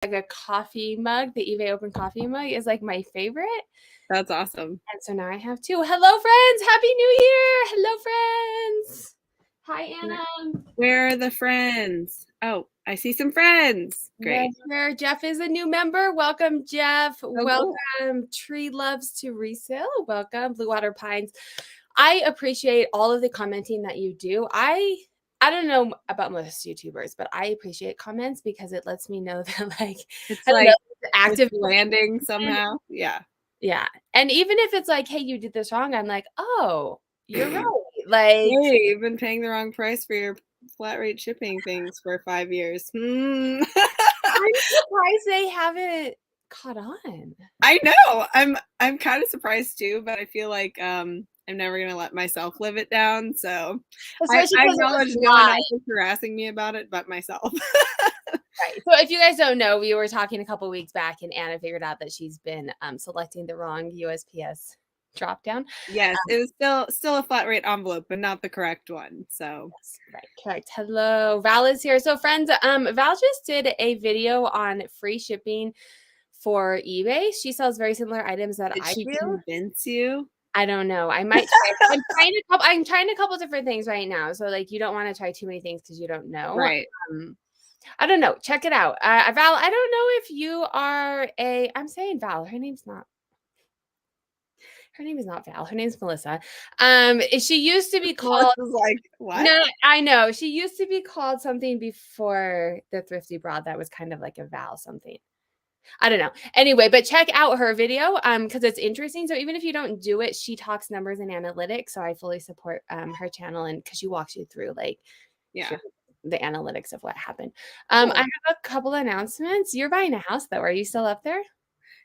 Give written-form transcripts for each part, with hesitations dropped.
like a coffee mug. The eBay Open coffee mug is like my favorite. That's awesome. And so now I have two. Hello, friends. Happy New Year. Hello, friends. Hi, Anna. Where are the friends? Oh, I see some friends. Great. Where Jeff is a new member. Welcome, Jeff. Welcome. Cool. Tree Loves to Resell. Welcome, Blue Water Pines. I appreciate all of the commenting that you do. I don't know about most YouTubers, but I appreciate comments because it lets me know that It's I don't like know, active landing somehow. Yeah. Yeah. And even if it's like, hey, you did this wrong, I'm like, oh, you're right. Like, hey, you've been paying the wrong price for your flat rate shipping things for 5 years. I'm surprised they haven't caught on. I know. I'm kind of surprised too, but I feel like I'm never gonna let myself live it down. So I acknowledge no one else is harassing me about it but myself. Right. So if you guys don't know, we were talking a couple weeks back and Anna figured out that she's been selecting the wrong USPS drop down. Yes, it was still a flat rate envelope, but not the correct one. So yes, right, correct. Hello, Val is here. So friends, Val just did a video on free shipping for eBay. She sells very similar items that I do. Convince you? I don't know. I might try. I'm trying a couple different things right now. So like, you don't want to try too many things because you don't know. Right. I don't know. Check it out. Val, I don't know if you are I'm saying Val. Her name is not Val. Her name's Melissa. She used to be called like what? No, I know. She used to be called something before the Thrifty Broad that was kind of like a Val something. I don't know. Anyway, but check out her video because it's interesting. So even if you don't do it, she talks numbers and analytics. So I fully support her channel and because she walks you through the analytics of what happened. Cool. I have a couple announcements. You're buying a house though. Are you still up there?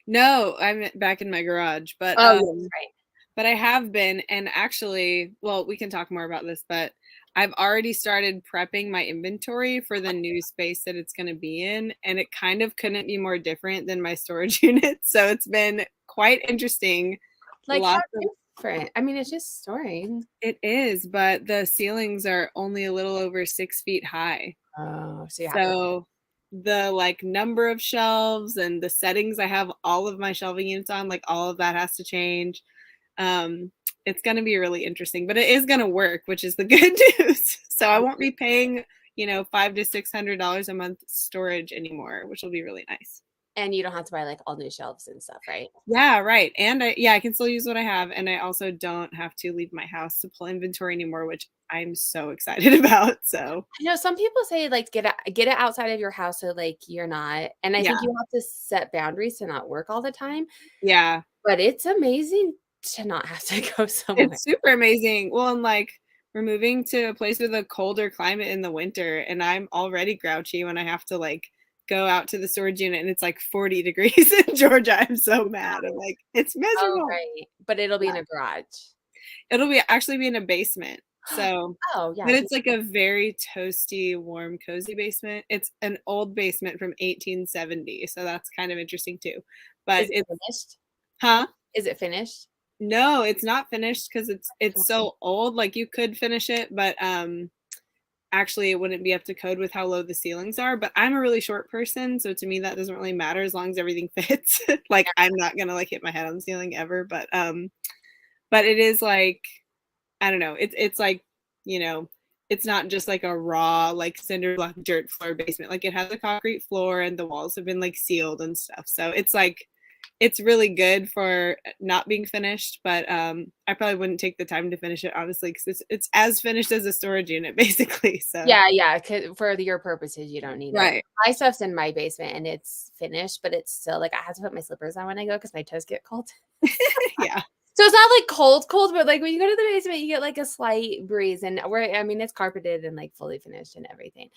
No, I'm back in my garage, but right. But I have been, and actually, well, we can talk more about this, but I've already started prepping my inventory for the new space that it's going to be in, and it kind of couldn't be more different than my storage unit. So it's been quite interesting. Like how different? I mean, it's just storing. It is, but the ceilings are only a little over 6 feet high. Oh, so the like number of shelves and the settings I have all of my shelving units on, like all of that has to change. It's going to be really interesting, but it is going to work, which is the good news. So I won't be paying, $500 to $600 a month storage anymore, which will be really nice. And you don't have to buy like all new shelves and stuff, right? Yeah, right. And I can still use what I have. And I also don't have to leave my house to pull inventory anymore, which I'm so excited about. So I know some people say like get it outside of your house so like you're not. And I think you have to set boundaries to not work all the time. Yeah. But it's amazing to not have to go somewhere. It's super amazing. Well, and like we're moving to a place with a colder climate in the winter, and I'm already grouchy when I have to like go out to the storage unit and it's like 40 degrees in Georgia. I'm so mad. I'm like, it's miserable. Oh, right. But it'll be in a garage. It'll actually be in a basement. So, but it's like a very toasty, warm, cozy basement. It's an old basement from 1870. So that's kind of interesting too. But is it finished? Huh? Is it finished? No, it's not finished because it's so old. Like you could finish it, but actually it wouldn't be up to code with how low the ceilings are. But I'm a really short person, so to me that doesn't really matter as long as everything fits. Like I'm not gonna like hit my head on the ceiling ever, but it is like I don't know. It's like it's not just like a raw like cinder block dirt floor basement. Like it has a concrete floor and the walls have been like sealed and stuff. So it's like it's really good for not being finished, but I probably wouldn't take the time to finish it honestly because it's as finished as a storage unit basically. So yeah, for your purposes you don't need it. My stuff's in my basement and it's finished, but it's still like I have to put my slippers on when I go because my toes get cold. Yeah. So it's not like cold, but like when you go to the basement, you get like a slight breeze, and it's carpeted and like fully finished and everything.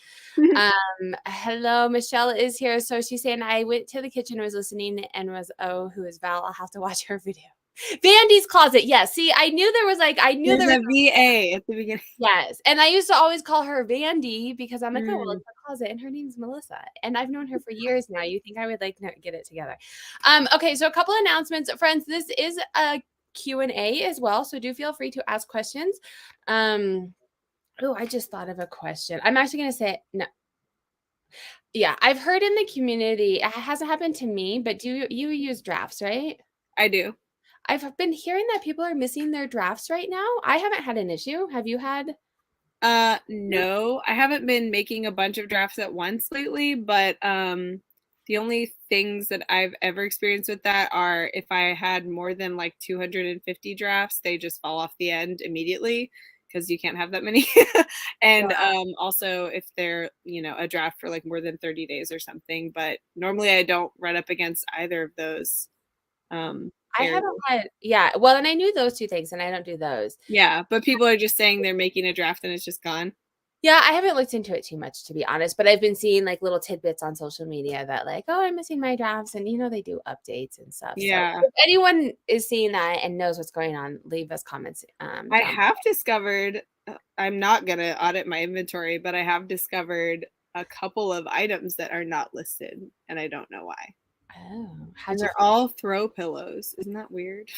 Hello, Michelle is here. So she's saying I went to the kitchen, was listening, and who is Val? I'll have to watch her video. Vandy's Closet. Yes. See, I knew there was there was a VA at the beginning. Yes. And I used to always call her Vandy because I'm like, oh, well, it's a closet. And her name's Melissa. And I've known her for years now. You think I would get it together. Okay. So a couple announcements. Friends, this is a Q&A as well. So do feel free to ask questions. I just thought of a question. I'm actually going to say no. Yeah, I've heard in the community, it hasn't happened to me, but do you use drafts, right? I do. I've been hearing that people are missing their drafts right now. I haven't had an issue. Have you had? No, I haven't been making a bunch of drafts at once lately, but the only things that I've ever experienced with that are if I had more than like 250 drafts, they just fall off the end immediately because you can't have that many. And Yeah. also if they're, a draft for like more than 30 days or something, but normally I don't run up against either of those I areas. haven't had, yeah. Well, and I knew those two things, and I don't do those. Yeah, but people are just saying they're making a draft and it's just gone. Yeah, I haven't looked into it too much, to be honest, but I've been seeing like little tidbits on social media that like, oh, I'm missing my drafts, and they do updates and stuff. So Yeah. if anyone is seeing that and knows what's going on, leave us comments I down. have discovered, I'm not going to audit my inventory, but I have discovered a couple of items that are not listed, and I don't know why. Oh, how'd And you? they're all throw pillows. Isn't that weird?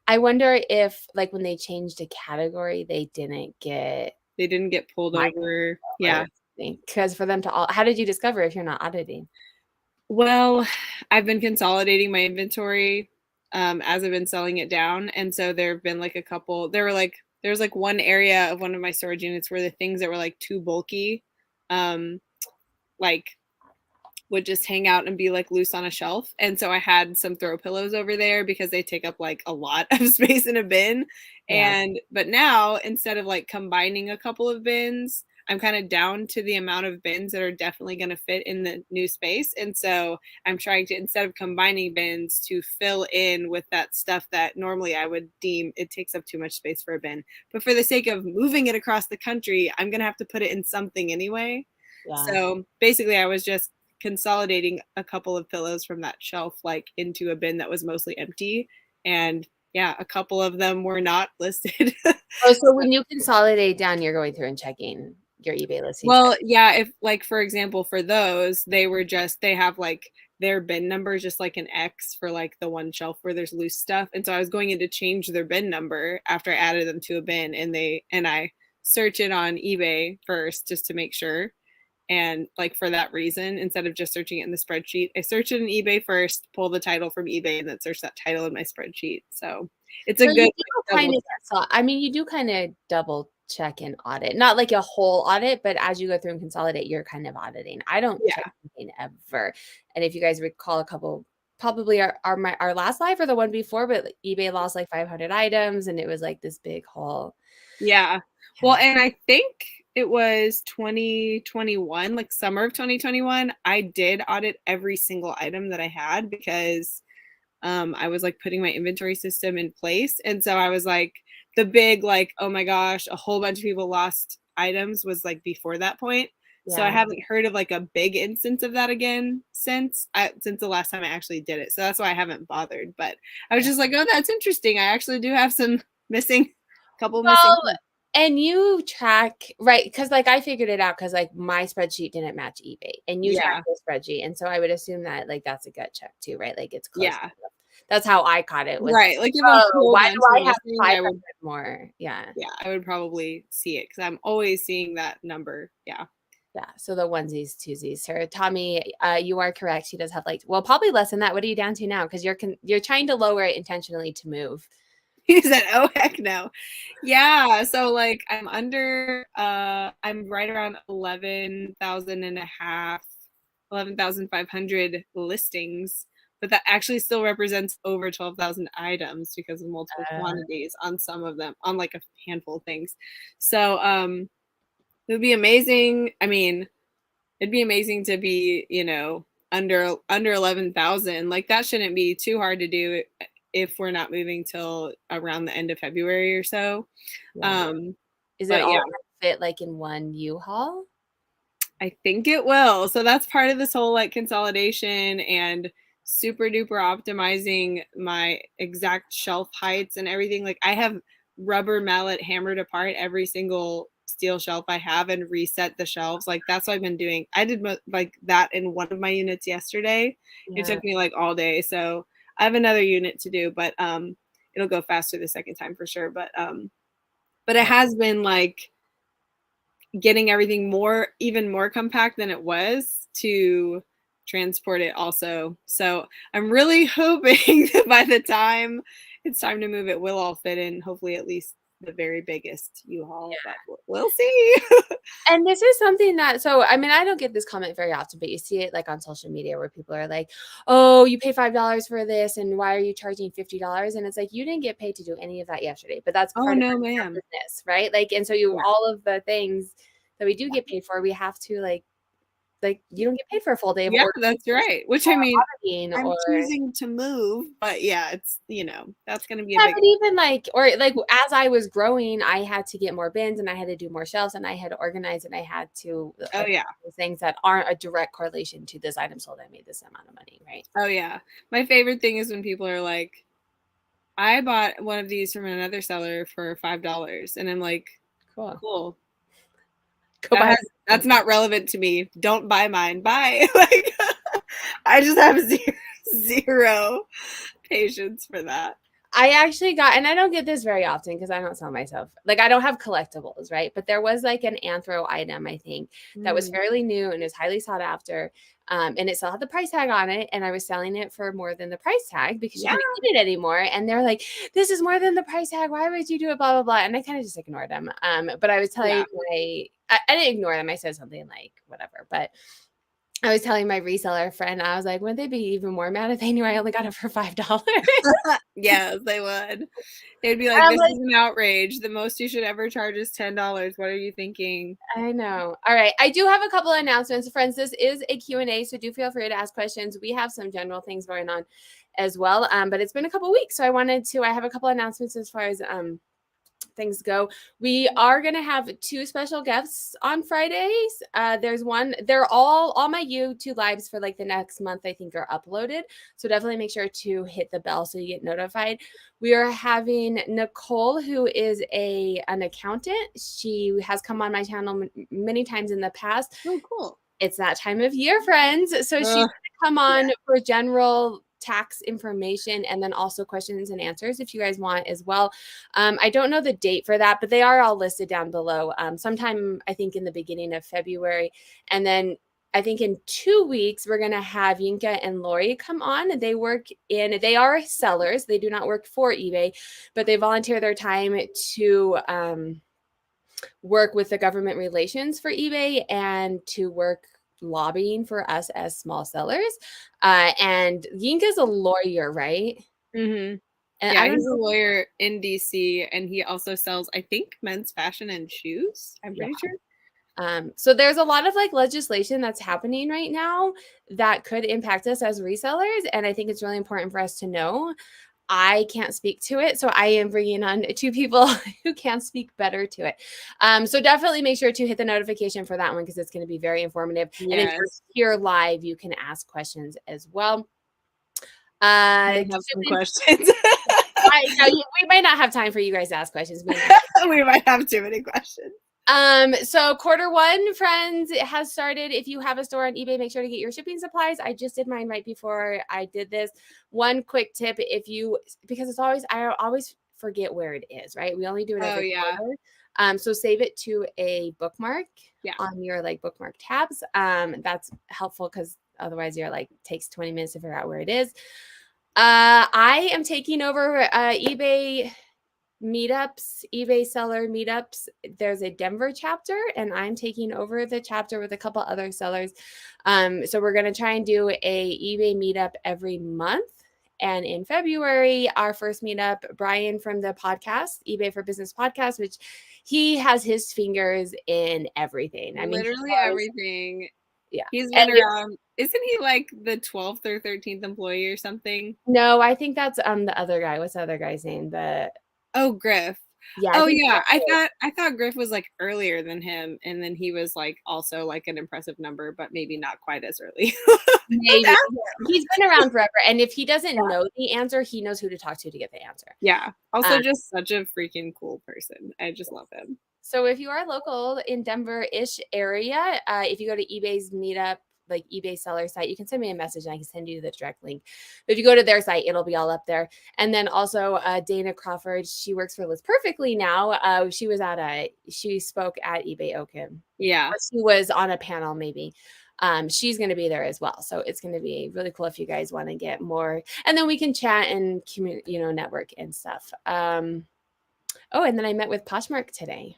I wonder if like when they changed a category, they didn't get They didn't get pulled my over. or Yeah. because for them to all, how did you discover if you're not auditing? Well, I've been consolidating my inventory as I've been selling it down. And so there have been like a couple, there's like one area of one of my storage units where the things that were like too bulky, um, like would just hang out and be like loose on a shelf. And so I had some throw pillows over there because they take up like a lot of space in a bin. Yeah. But now instead of like combining a couple of bins, I'm kind of down to the amount of bins that are definitely going to fit in the new space. And so I'm trying to, instead of combining bins, to fill in with that stuff that normally I would deem it takes up too much space for a bin. But for the sake of moving it across the country, I'm going to have to put it in something anyway. Yeah. So basically, I was just consolidating a couple of pillows from that shelf like into a bin that was mostly empty. And yeah, a couple of them were not listed. Oh, so when you consolidate down, you're going through and checking your eBay listings. Well, yeah, if like for example for those, they have like their bin number just like an X for like the one shelf where there's loose stuff. And so I was going in to change their bin number after I added them to a bin, and I search it on eBay first just to make sure. And like for that reason, instead of just searching it in the spreadsheet, I search it in eBay first, pull the title from eBay, and then search that title in my spreadsheet. So it's a So good you do kind double of, I mean, you do kind of double check and audit, not like a whole audit, but as you go through and consolidate, you're kind of auditing. I don't check yeah. anything ever. And if you guys recall a couple, probably our last live or the one before, but like, eBay lost like 500 items and it was like this big haul. Yeah. Yeah. Well, and I think it was 2021, like summer of 2021, I did audit every single item that I had because I was like putting my inventory system in place. And so I was like, the big, like, oh my gosh, a whole bunch of people lost items was like before that point. So I Yeah. haven't heard of like a big instance of that again since the last time I actually did it. So that's why I haven't bothered. But I was Yeah. just like, oh, that's interesting. I actually do have some missing, couple missing Well, things. and you track, right? Because like I figured it out because like my spreadsheet didn't match eBay and you track Yeah. the spreadsheet. And so I would assume that like that's a gut check too, right? Like it's close. Yeah. That's how I caught it was, Right. Like if a oh, whole why bunch do I were have missing, I 500 would, more? Yeah. yeah, I would probably see it because I'm always seeing that number. Yeah. Yeah. So the onesies, twosies. Sarah, Tommy, you are correct. She does have like, well, probably less than that. What are you down to now? Because you're trying to lower it intentionally to move. He said, oh heck no. Yeah. So like I'm right around 11,000 and a half, 11,500 listings, but that actually still represents over 12,000 items because of multiple Uh, quantities on some of them, on like a handful of things. So it would be amazing. I mean, it'd be amazing to be, under 11,000. Like that shouldn't be too hard to do if we're not moving till around the end of February or so. yeah. Um, Is it but all yeah, fit like in one U-Haul? I think it will. So that's part of this whole like consolidation and super duper optimizing my exact shelf heights and everything. Like I have rubber mallet hammered apart every single steel shelf I have and reset the shelves. Like that's what I've been doing. I did like that in one of my units yesterday. It Yeah. took me like all day. So I have another unit to do, but it'll go faster the second time for sure. But it Yeah. has been like getting everything even more compact than it was. to transport it also. So I'm really hoping that by the time it's time to move, it will all fit in, hopefully at least the very biggest U-Haul, but we'll see. And this is something that, so, I mean, I don't get this comment very often, but you see it like on social media where people are like, oh, you pay $5 for this, and why are you charging $50? And it's like, you didn't get paid to do any of that yesterday, but that's Oh part of no, our ma'am. business, right? Like, and so Yeah. all of the things that we do get paid for, we have to like you don't get paid for a full day of Yeah, ordering that's right. Which I mean, auditing I'm or choosing to move, but yeah, it's that's gonna be a yeah, big but even like, or like as I was growing, I had to get more bins and I had to do more shelves and I had to organize and I had to oh yeah. things that aren't a direct correlation to this item sold. I made this amount of money, right? Oh yeah. My favorite thing is when people are like, I bought one of these from another seller for $5. And I'm like, Cool. cool. Go buy. That's not relevant to me. Don't buy mine. Bye. Like I just have zero patience for that. I actually got, and I don't get this very often because I don't sell myself. Like I don't have collectibles, right? But there was like an anthro item, I think, that was fairly new and is highly sought after. And it still had the price tag on it. And I was selling it for more than the price tag because you Yeah. couldn't get it anymore. And they're like, this is more than the price tag. Why would you do it? Blah, blah, blah. And I kind of just ignored them. But I was telling I didn't ignore them. I said something like, whatever. But I was telling my reseller friend, I was like, wouldn't they be even more mad if they knew I only got it for $5? Yes, they would. They'd be like, this is an outrage. The most you should ever charge is $10. What are you thinking? I know. All right. I do have a couple of announcements. Friends, this is a Q&A, so do feel free to ask questions. We have some general things going on as well, but it's been a couple of weeks, so I have a couple of announcements as far as things go. We are going to have 2 special guests on Fridays. There's one, they're all my YouTube lives for like the next month, I think, are uploaded. So definitely make sure to hit the bell so you get notified. We are having Nicole, who is an accountant. She has come on my channel many times in the past. Oh, cool. It's that time of year, friends. So she's going to come on for general tax information and then also questions and answers if you guys want as well. I don't know the date for that, but they are all listed down below. Sometime I think in the beginning of February. And then I think in 2 weeks, we're going to have Yinka and Lori come on. They are sellers. They do not work for eBay, but they volunteer their time to work with the government relations for eBay and to work lobbying for us as small sellers. And Yinka's a lawyer, right? Mm-hmm. And yeah, he's a lawyer in DC, and he also sells, I think, men's fashion and shoes. I'm pretty sure. So there's a lot of like legislation that's happening right now that could impact us as resellers. And I think it's really important for us to know. I can't speak to it. So I am bringing on 2 people who can speak better to it. So definitely make sure to hit the notification for that one because it's going to be very informative. Yes. And if you're here live, you can ask questions as well. I have some questions. We might not have time for you guys to ask questions. We might have too many questions. So Q1, friends, it has started. If you have a store on eBay, make sure to get your shipping supplies. I just did mine right before I did this. One quick tip, because I always forget where it is, right? We only do it every quarter. So save it to a bookmark on your like bookmark tabs. That's helpful because otherwise you're like takes 20 minutes to figure out where it is. I am taking over eBay meetups, eBay seller meetups. There's a Denver chapter and I'm taking over the chapter with a couple other sellers. So we're going to try and do a eBay meetup every month. And in February, our first meetup, Brian from the podcast, eBay for Business podcast, which he has his fingers in everything. I mean, literally everything. Yeah. He's been around. Isn't he like the 12th or 13th employee or something? No, I think that's the other guy. What's the other guy's name? Griff. Yeah. I thought Griff was like earlier than him, and then he was like also like an impressive number, but maybe not quite as early. Maybe. He's been around forever, and if he doesn't know the answer, he knows who to talk to get the answer. Yeah. Also, just such a freaking cool person. I just love him. So if you are local in Denver-ish area, if you go to eBay's meetup, like eBay seller site, you can send me a message and I can send you the direct link. But if you go to their site, it'll be all up there. And then also Dana Crawford, she works for Liz Perfectly now. She spoke at eBay Oakham. Yeah. Or she was on a panel maybe. She's going to be there as well. So it's going to be really cool if you guys want to get more, and then we can chat and network and stuff. Oh, and then I met with Poshmark today.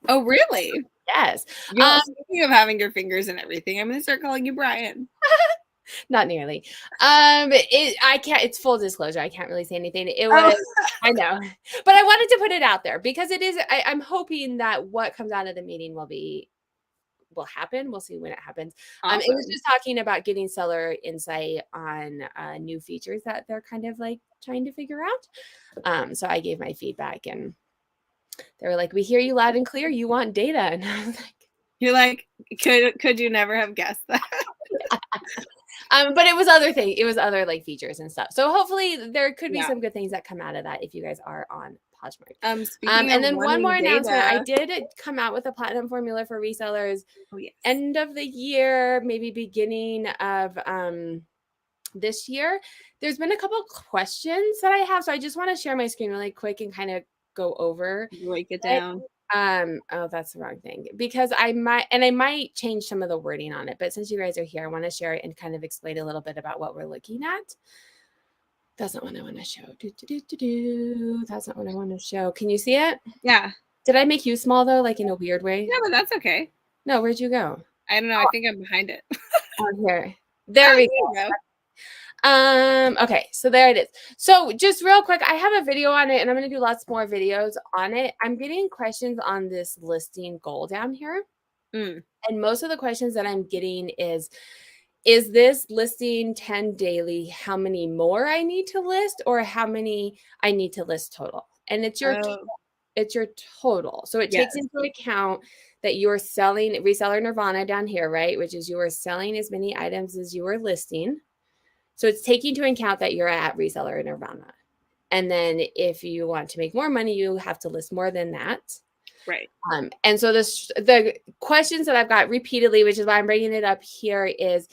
Oh, really? Yes. Speaking of having your fingers and everything, I'm going to start calling you Brian. Not nearly. I can't, it's full disclosure. I can't really say anything. It was, I know, but I wanted to put it out there because it is, I'm hoping that what comes out of the meeting will happen. We'll see when it happens. Awesome. It was just talking about getting seller insight on new features that they're kind of like trying to figure out. So I gave my feedback and they were like, we hear you loud and clear. You want data. And I was like, you're like, could you never have guessed that? But it was other things. It was other like features and stuff. So hopefully there could be some good things that come out of that if you guys are on Poshmark. And then one more announcement. I did come out with a platinum formula for resellers. Oh, yes. End of the year, maybe beginning of this year. There's been a couple questions that I have. So I just want to share my screen really quick and kind of go over. Break it down. Oh, that's the wrong thing because I might change some of the wording on it, but since you guys are here, I want to share it and kind of explain a little bit about what we're looking at. That's not what I want to show. That's not what I want to show. Can you see it? Yeah. Did I make you small though, like in a weird way? Yeah, but that's okay. No, where'd you go? I don't know. I think I'm behind it. Here. There we go. Okay, so there it is. So just real quick, I have a video on it and I'm going to do lots more videos on it. I'm getting questions on this listing goal down here. And most of the questions that I'm getting is this listing 10 daily, how many more I need to list or how many I need to list total? And it's your total. So it takes into account that you're selling reseller Nirvana down here, right? Which is you are selling as many items as you are listing. So it's taking into account that you're at reseller Nirvana. And then if you want to make more money, you have to list more than that. Right. And so the questions that I've got repeatedly, which is why I'm bringing it up here, is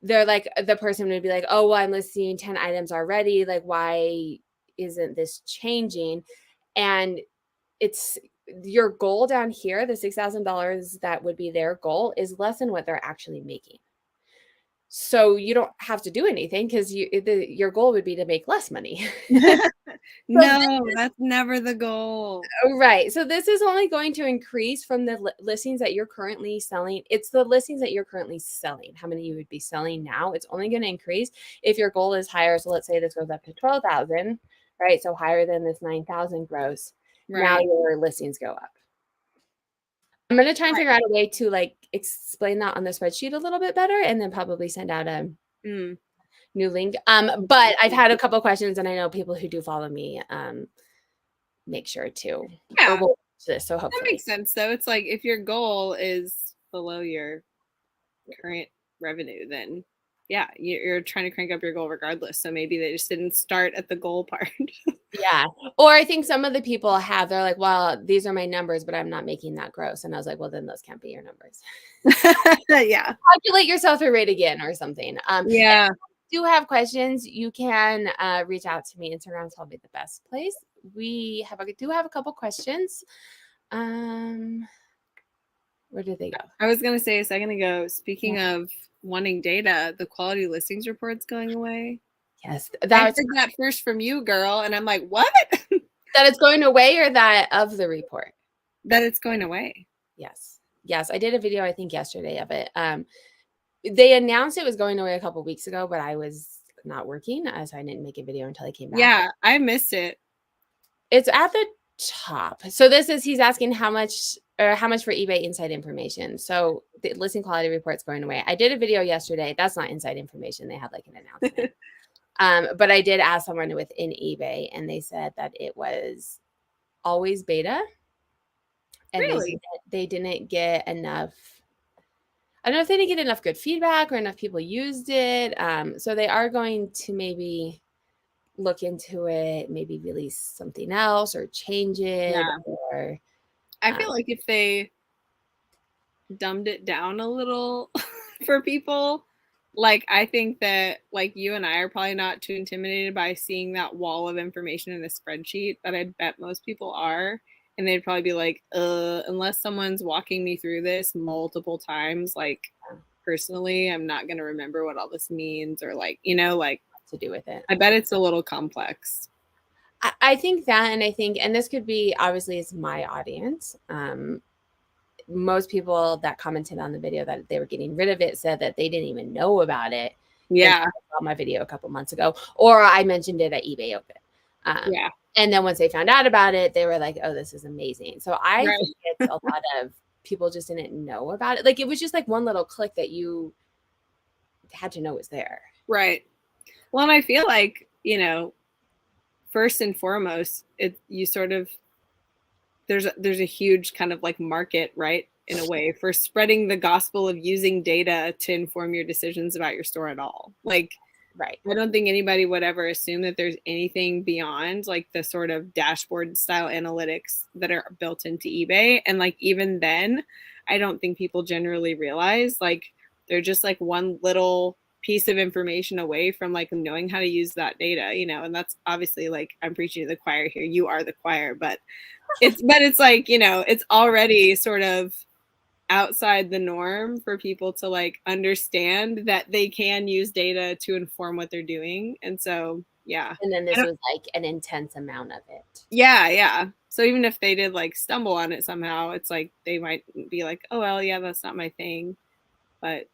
they're like, the person would be like, oh, well, I'm listing 10 items already. Like, why isn't this changing? And it's your goal down here, the $6,000 that would be their goal is less than what they're actually making. So you don't have to do anything because your goal would be to make less money. No, that's never the goal. Right. So this is only going to increase from the listings that you're currently selling. It's the listings that you're currently selling. How many you would be selling now? It's only going to increase if your goal is higher. So let's say this goes up to 12,000, right? So higher than this 9,000 gross. Right. Now your listings go up. I'm going to try and figure out a way to like explain that on the spreadsheet a little bit better and then probably send out a new link. But I've had a couple questions and I know people who do follow me make sure to watch this. So hopefully that makes sense though. It's like if your goal is below your current revenue, then yeah, you're trying to crank up your goal regardless. So maybe they just didn't start at the goal part. Yeah. Or I think some of the people they're like, well, these are my numbers, but I'm not making that gross. And I was like, well, then those can't be your numbers. Yeah. Calculate your sell-through rate again or something. Yeah. If you do have questions, you can reach out to me. Instagram's probably the best place. We do have a couple questions. Where did they go? I was going to say a second ago, speaking of wanting data, the quality listings report's going away. Yes. I heard that first from you, girl. And I'm like, what? That it's going away or that of the report? That it's going away. Yes. Yes. I did a video, I think yesterday of it. They announced it was going away a couple of weeks ago, but I was not working. So I didn't make a video until I came back. Yeah. I missed it. It's at the top. So he's asking how much for eBay inside information. So the listing quality report's going away. I did a video yesterday. That's not inside information. They had like an announcement. But I did ask someone within eBay and they said that it was always beta. And really? They didn't get enough. I don't know if they didn't get enough good feedback or enough people used it. So they are going to maybe look into it, maybe release something else or change it. Yeah. Or I feel like if they dumbed it down a little for people, like I think that like you and I are probably not too intimidated by seeing that wall of information in a spreadsheet that I bet most people are. And they'd probably be like, unless someone's walking me through this multiple times, like personally, I'm not going to remember what all this means, or like, you know, like to do with it. I bet it's a little complex. I think that, and I think, and this could be, obviously it's my audience. Most people that commented on the video that they were getting rid of it said that they didn't even know about it. Yeah. Saw my video a couple months ago, or I mentioned it at eBay Open. Yeah. And then once they found out about it, they were like, oh, this is amazing. So I Right. think it's a lot of people just didn't know about it. Like it was just like one little click that you had to know was there. Right. Well, and I feel like, you know, first and foremost, you sort of, there's a huge kind of like market, right, in a way, for spreading the gospel of using data to inform your decisions about your store at all. Like, right. I don't think anybody would ever assume that there's anything beyond like the sort of dashboard style analytics that are built into eBay. And like even then, I don't think people generally realize like they're just like one little piece of information away from like knowing how to use that data, you know. And that's obviously like I'm preaching to the choir here. You are the choir, but it's like, you know, it's already sort of outside the norm for people to like understand that they can use data to inform what they're doing. And so, yeah. And then this was like an intense amount of it. Yeah, yeah. So even if they did like stumble on it somehow, it's like they might be like, oh well, yeah, that's not my thing. But it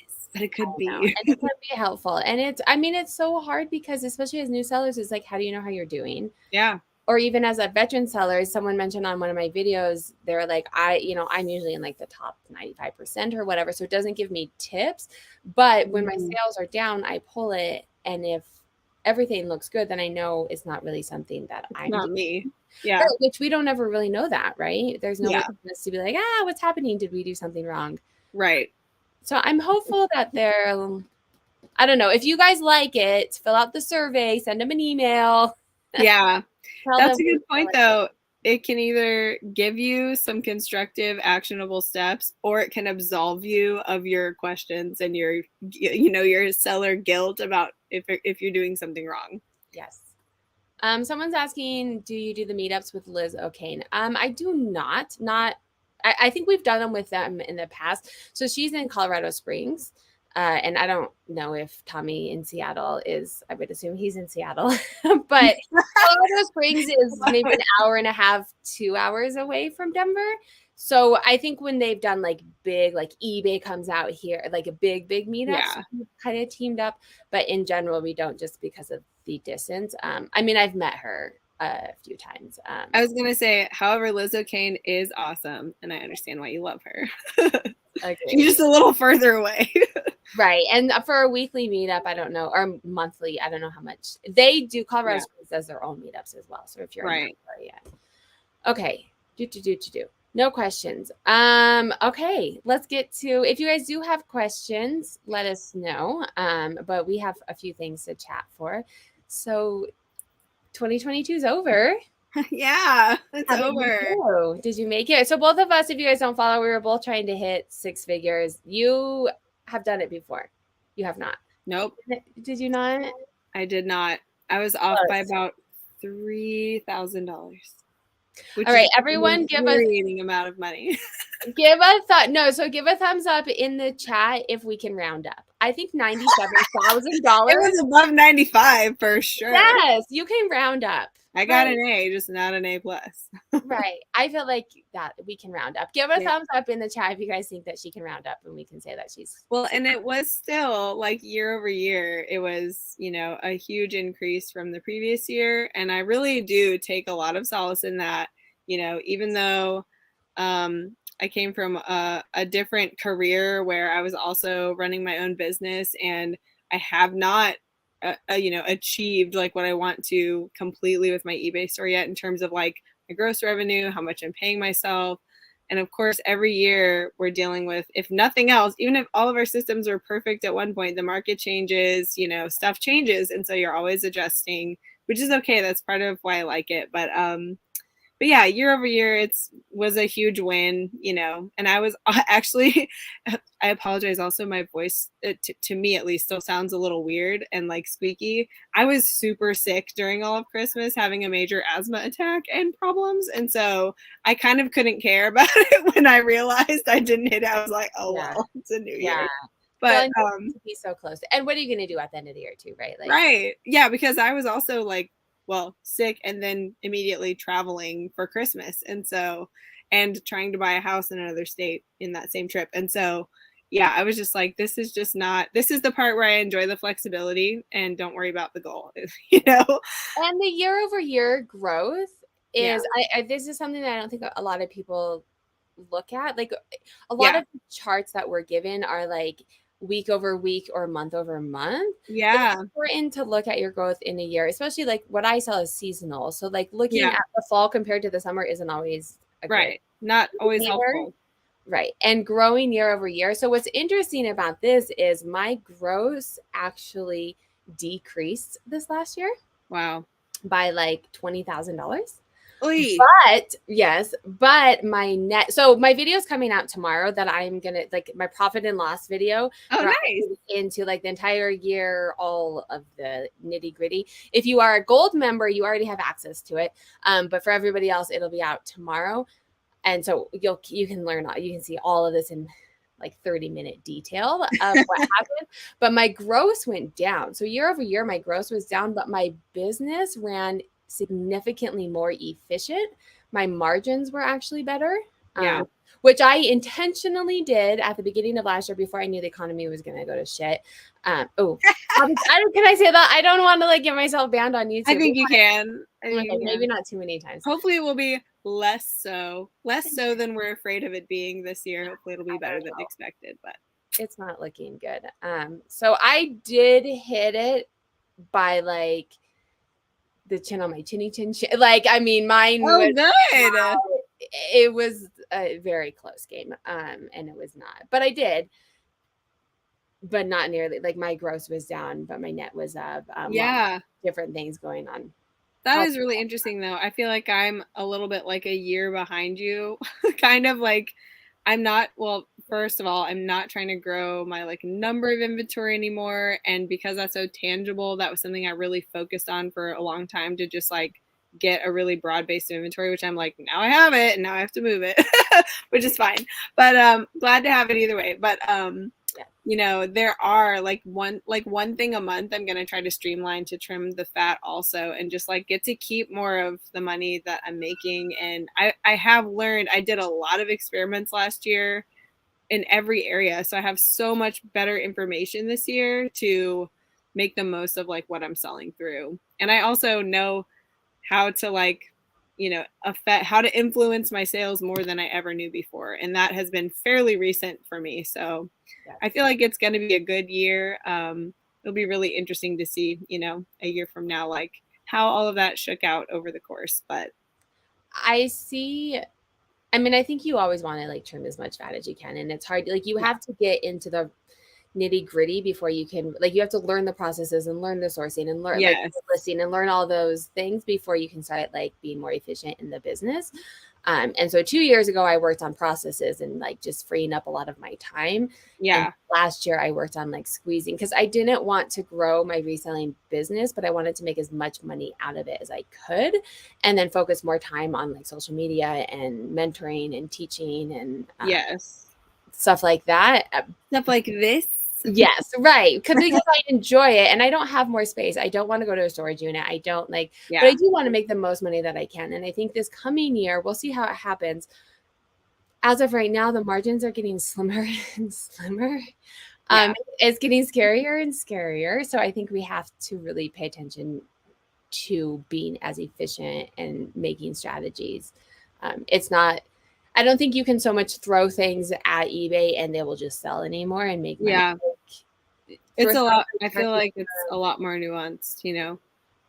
is. But it could be. And it could be helpful. And it's, I mean, it's so hard because especially as new sellers, it's like, how do you know how you're doing? Yeah. Or even as a veteran seller, someone mentioned on one of my videos, they're like, I'm usually in like the top 95% or whatever. So it doesn't give me tips. But when my sales are down, I pull it. And if everything looks good, then I know it's not really something that I'm not doing. me. Yeah. But, which we don't ever really know that, right? There's no way Yeah. for us to be like, what's happening? Did we do something wrong? Right. So I'm hopeful that they're, I don't know. If you guys like it, fill out the survey, send them an email. Yeah. That's a good point, like though. It can either give you some constructive, actionable steps, or it can absolve you of your questions and your, you know, your seller guilt about if you're doing something wrong. Yes. Someone's asking, do you do the meetups with Liz O'Kane? I do not. I think we've done them with them in the past. So she's in Colorado Springs. And I don't know if Tommy in Seattle is, I would assume he's in Seattle, but Colorado Springs is maybe an hour and a half, 2 hours away from Denver. So I think when they've done like big, like eBay comes out here, like a big meetup, kind of teamed up. But in general, we don't, just because of the distance. I mean, I've met her a few times. I was going to say, however, Liz O'Kane is awesome. And I understand why you love her. She's just a little further away. Right. And for a weekly meetup, I don't know, or monthly, I don't know how much. They do. Colorado Springs does their own meetups as well. So if you're in that area. Okay. Do. No questions. Okay. Let's get to, if you guys do have questions, let us know. But we have a few things to chat for. So 2022 is over. Yeah, it's over. Did you make it? So both of us, if you guys don't follow, we were both trying to hit 6 figures. You have done it before. You have not. Nope. Did you not? I did not. I was off by about $3,000. All right, everyone, give us an amount of money. Give a thumbs up in the chat if we can round up. I think $97,000. It was above 95 for sure. Yes, you can round up. I got an A, just not an A+. Right. I feel like that we can round up. Give a thumbs up in the chat if you guys think that she can round up, and we can say that she's well. And it was still like year over year, it was, you know, a huge increase from the previous year. And I really do take a lot of solace in that, you know, even though I came from a different career where I was also running my own business, and I have not achieved like what I want to completely with my eBay store yet in terms of like my gross revenue, how much I'm paying myself. And of course, every year we're dealing with, if nothing else, even if all of our systems are perfect at one point, the market changes, you know, stuff changes. And so you're always adjusting, which is okay. That's part of why I like it. But but yeah, year over year, was a huge win, and I was actually, I apologize. Also, my voice, to me at least, still sounds a little weird and like squeaky. I was super sick during all of Christmas, having a major asthma attack and problems. And so I kind of couldn't care about it when I realized I didn't hit it. I was like, oh, Yeah. well, it's a new Yeah. year. Well, But, and to be so close. And what are you going to do at the end of the year too, right? Like, right. Yeah, because I was also like, well, sick and then immediately traveling for Christmas. And trying to buy a house in another state in that same trip. And so, yeah, I was just like, this is just not, this is the part where I enjoy the flexibility and don't worry about the goal, you know? and the year over year growth Yeah. is, this is something that I don't think a lot of people look at. Like a lot Yeah. of charts that we're given are like week over week or month over month. It's Yeah. important to look at your growth in a year, especially like what I sell is seasonal. So like looking Yeah. at the fall compared to the summer isn't always a good Right. Not always indicator. helpful. Right. And growing year over year. So what's interesting about this is my gross actually decreased this last year Wow. by like $20,000. Oy. But yes, but my net, so my video is coming out tomorrow that I'm gonna like my profit and loss video. Oh, Where nice. I'll get into like the entire year, all of the nitty gritty. If you are a gold member, you already have access to it. But for everybody else, it'll be out tomorrow. And so you can learn, you can see all of this in like 30-minute detail of what happened. But my gross went down. So year over year, my gross was down, but my business ran significantly more efficient. My margins were actually better. Yeah. Which I intentionally did at the beginning of last year before I knew the economy was going to go to shit. Can I say that? I don't want to like get myself banned on YouTube. I think you can. Maybe not too many times. Hopefully it will be less so than we're afraid of it being this year. Hopefully it'll be better than expected, but it's not looking good. So I did hit it by like the chin on my chinny chin. Like, I mean, mine was good. It was a very close game. And it was not, but I did, but not nearly. Like my gross was down, but my net was up. Yeah. Different things going on. That is really interesting though. I feel like I'm a little bit like a year behind you. Kind of like I'm not, well, first of all, I'm not trying to grow my like number of inventory anymore. And because that's so tangible, that was something I really focused on for a long time, to just like get a really broad base of inventory, which I'm like, now I have it and now I have to move it, which is fine. But glad to have it either way. But there are like one thing a month I'm going to try to streamline to trim the fat also, and just like get to keep more of the money that I'm making. And I have learned, I did a lot of experiments last year in every area. So I have so much better information this year to make the most of like what I'm selling through. And I also know how to like, affect, how to influence my sales more than I ever knew before. And that has been fairly recent for me. So I feel like it's going to be a good year. It'll be really interesting to see, a year from now, like how all of that shook out over the course. But I think you always want to like trim as much fat as you can. And it's hard. Like you have to get into the nitty gritty before you can, like, you have to learn the processes and learn the sourcing and learn like the listing and learn all those things before you can start like being more efficient in the business. And so 2 years ago, I worked on processes and like just freeing up a lot of my time. Yeah. And last year I worked on like squeezing, because I didn't want to grow my reselling business, but I wanted to make as much money out of it as I could, and then focus more time on like social media and mentoring and teaching and stuff like that. Stuff like this. Yes, right. Because I enjoy it and I don't have more space. I don't want to go to a storage unit. I don't like, but I do want to make the most money that I can. And I think this coming year, we'll see how it happens. As of right now, the margins are getting slimmer and slimmer. It's getting scarier and scarier. So I think we have to really pay attention to being as efficient and making strategies. I don't think you can so much throw things at eBay and they will just sell anymore and make money. It's a lot. I feel like it's a lot more nuanced,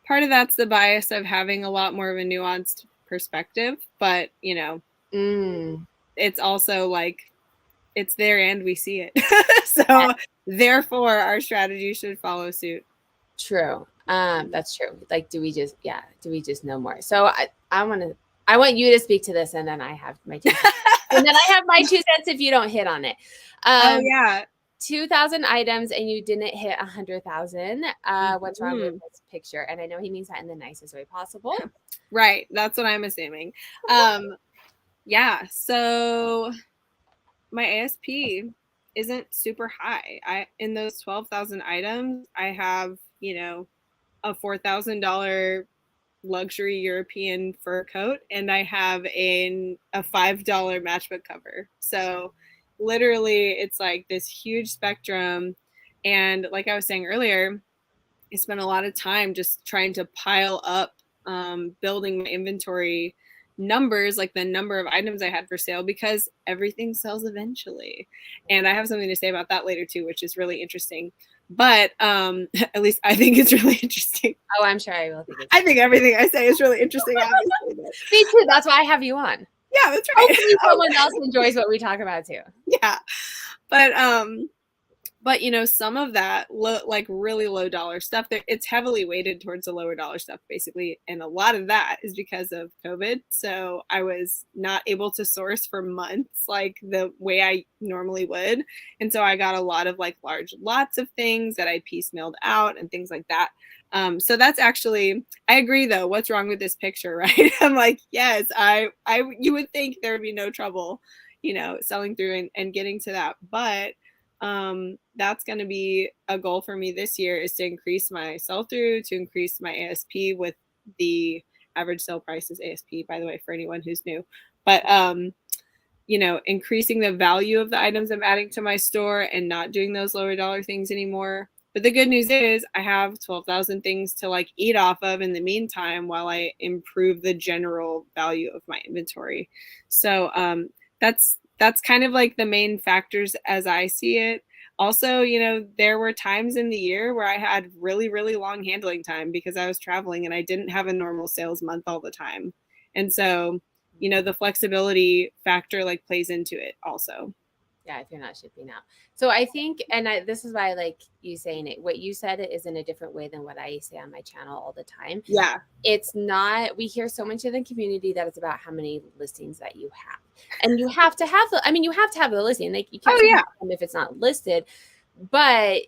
Part of that's the bias of having a lot more of a nuanced perspective, but, it's also like it's there and we see it. So therefore our strategy should follow suit. True. That's true. Like, do we just know more? So I want you to speak to this, and then I have my 2 cents. And then I have my 2 cents if you don't hit on it. Oh yeah. 2,000 items and you didn't hit 100,000. What's wrong with this picture? And I know he means that in the nicest way possible. Right. That's what I'm assuming. Yeah. So my ASP isn't super high. In those 12,000 items, I have, a $4,000 luxury European fur coat, and I have a $5 matchbook cover. So literally it's like this huge spectrum. And like I was saying earlier, I spent a lot of time just trying to pile up, building my inventory numbers, like the number of items I had for sale, because everything sells eventually. And I have something to say about that later too, which is really interesting. But at least I think it's really interesting. Oh, I'm sure I will think it's I think everything I say is really interesting, obviously. Me too. That's why I have you on. Yeah, that's right. Hopefully someone else enjoys what we talk about too. Yeah. But some of that like really low dollar stuff, it's heavily weighted towards the lower dollar stuff basically, and a lot of that is because of COVID. So I was not able to source for months like the way I normally would, and so I got a lot of like large lots of things that I piecemealed out and things like that. So that's actually, I agree though. What's wrong with this picture, right? I'm like, yes, you would think there would be no trouble, selling through and getting to that, but that's going to be a goal for me this year, is to increase my sell through, to increase my ASP. With the average sale price is ASP, by the way, for anyone who's new. But increasing the value of the items I'm adding to my store and not doing those lower dollar things anymore. But the good news is I have 12,000 things to like eat off of in the meantime while I improve the general value of my inventory. So that's kind of like the main factors as I see it. Also, there were times in the year where I had really, really long handling time because I was traveling and I didn't have a normal sales month all the time. And so, the flexibility factor like plays into it also. Yeah, if you're not shipping out. So I think, and this is why I like you saying it. What you said is in a different way than what I say on my channel all the time. Yeah. It's not, we hear so much in the community that it's about how many listings that you have. And you have to have you have to have the listing. Like you can't them if it's not listed, but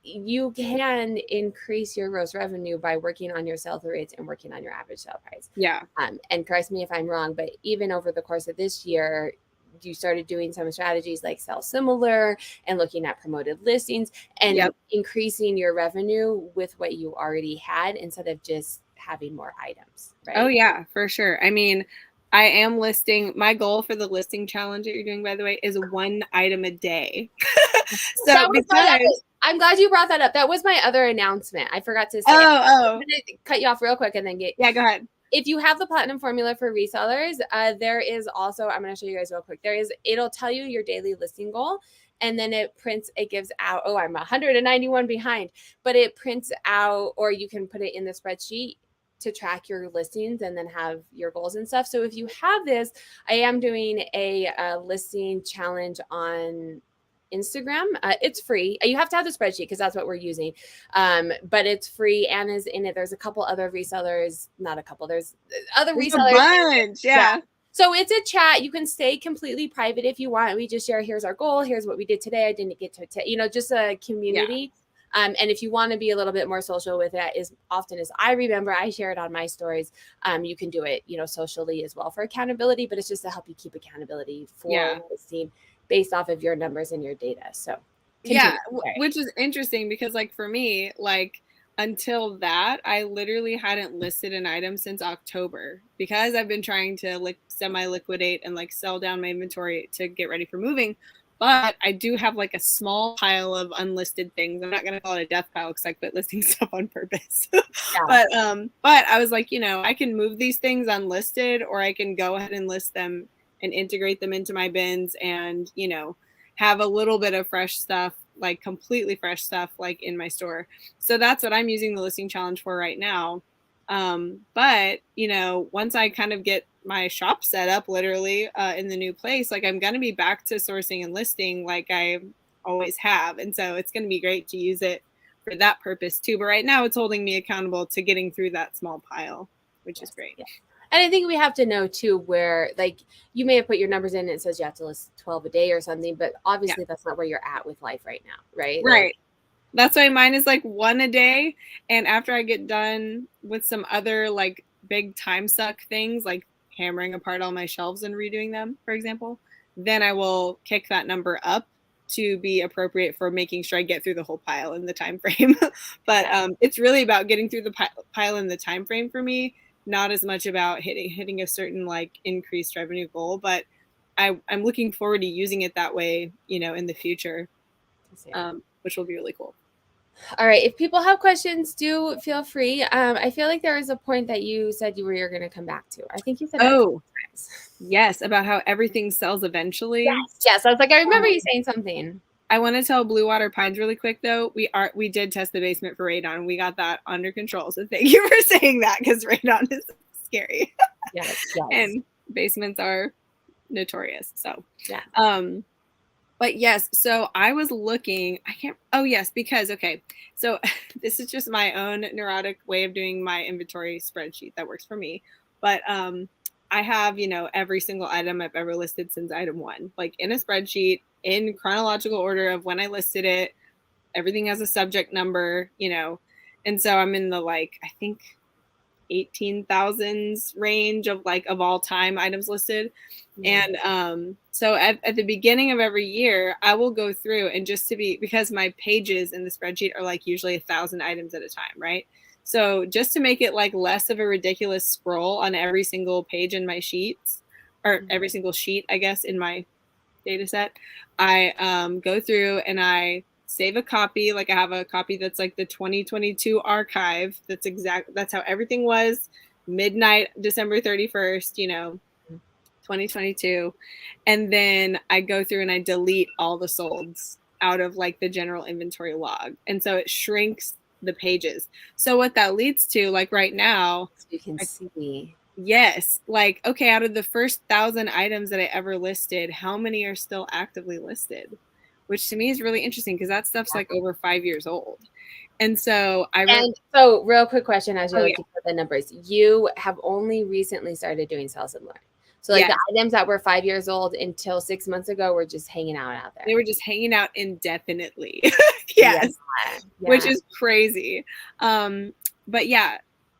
you can increase your gross revenue by working on your sell-through rates and working on your average sale price. Yeah. And correct me if I'm wrong, but even over the course of this year, you started doing some strategies like sell similar and looking at promoted listings and increasing your revenue with what you already had instead of just having more items, right? Oh yeah, for sure. I mean, I am listing, my goal for the listing challenge that you're doing, by the way, is 1 item a day. So I'm glad you brought that up. That was my other announcement. I forgot to say I'm going to cut you off real quick and then go ahead. If you have the platinum formula for resellers, there is also, I'm going to show you guys real quick. It'll tell you your daily listing goal. And then it gives out, I'm 191 behind, but it prints out, or you can put it in the spreadsheet to track your listings and then have your goals and stuff. So if you have this, I am doing a listing challenge on Instagram. It's free. You have to have the spreadsheet because that's what we're using. But it's free and is in it. There's a couple other resellers, not a couple. There's other resellers. A bunch, yeah. So it's a chat. You can stay completely private if you want. We just share, here's our goal. Here's what we did today. I didn't get to, just a community. Yeah. And if you want to be a little bit more social with it, as often as I remember, I share it on my stories. You can do it, socially as well for accountability, but it's just to help you keep accountability for listing based off of your numbers and your data. So which is interesting because like for me, like until that, I literally hadn't listed an item since October because I've been trying to semi-liquidate and like sell down my inventory to get ready for moving. But I do have like a small pile of unlisted things. I'm not going to call it a death pile because I quit listing stuff on purpose. But I was like, I can move these things unlisted, or I can go ahead and list them and integrate them into my bins and, have a little bit of fresh stuff, like completely fresh stuff, like in my store. So that's what I'm using the listing challenge for right now. But, once I kind of get my shop set up literally in the new place, like I'm going to be back to sourcing and listing like I always have. And so it's going to be great to use it for that purpose too. But right now it's holding me accountable to getting through that small pile, which is great. Yeah. And I think we have to know too where, like, you may have put your numbers in and it says you have to list 12 a day or something, but obviously that's not where you're at with life right now, right? Right. Like, that's why mine is like 1 a day. And after I get done with some other like big time suck things, like hammering apart all my shelves and redoing them, for example, then I will kick that number up to be appropriate for making sure I get through the whole pile in the time frame. But it's really about getting through the pile in the time frame for me, not as much about hitting a certain like increased revenue goal. But I'm looking forward to using it that way, you know, in the future, which will be really cool. All right. If people have questions, do feel free. I feel like there was a point that you said you were going to come back to. I think you said it a couple times. Yes, about how everything sells eventually. Yes. I was like, I remember you saying something. I want to tell Blue Water Pines really quick though. We did test the basement for radon. We got that under control. So thank you for saying that, because radon is scary. Yes. And basements are notorious. So yeah. But yes, so I was looking, because, okay, so this is just my own neurotic way of doing my inventory spreadsheet that works for me. But I have, you know, every single item I've ever listed since item 1, like in a spreadsheet in chronological order of when I listed it. Everything has a subject number, you know, and so I'm in the, like, I think 18,000s range of like of all time items listed. And so at the beginning of every year, I will go through and because my pages in the spreadsheet are like usually 1,000 items at a time, right? So just to make it like less of a ridiculous scroll on every single page in my sheets, or every single sheet, I guess, in my data set, I go through and I save a copy. Like I have a copy that's like the 2022 archive. That's how everything was midnight, December 31st, you know, 2022. And then I go through and I delete all the solds out of like the general inventory log. And so it shrinks the pages. So what that leads to, like right now, you can see. Yes. Like, okay, out of the first 1,000 items that I ever listed, how many are still actively listed? Which to me is really interesting, because that stuff's like over 5 years old. And so so real quick question as you're looking for the numbers, you have only recently started doing sales and learn. So like the items that were 5 years old until 6 months ago were just hanging out there. They were just hanging out indefinitely. Yes. Which is crazy. But yeah,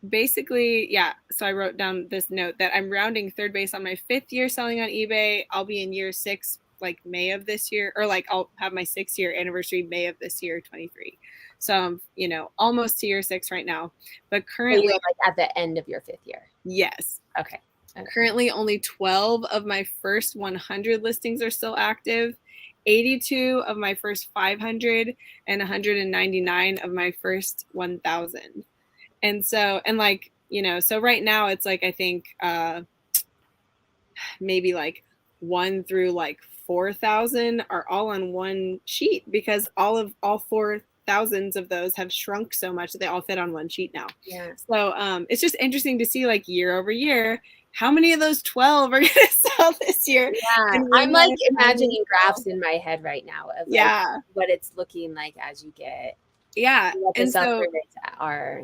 basically, so I wrote down this note that I'm rounding third base on my 5th year selling on eBay. I'll be in year 6 like May of this year, or like I'll have my 6-year anniversary May of this year, 23. So I'm, you know, almost to year 6 right now. But currently, like at the end of your 5th year. Yes. Okay. Currently, only 12 of my first 100 listings are still active. 82 of my first 500 and 199 of my first 1,000. And so, and like, you know, so right now it's like, I think maybe like 1 through like 4,000 are all on one sheet, because all 4,000s of those have shrunk so much that they all fit on one sheet now. Yeah. So it's just interesting to see, like, year over year, how many of those 12 are going to sell this year. Yeah, I'm like imagining graphs in my head right now of like what it's looking like as you get. And so are.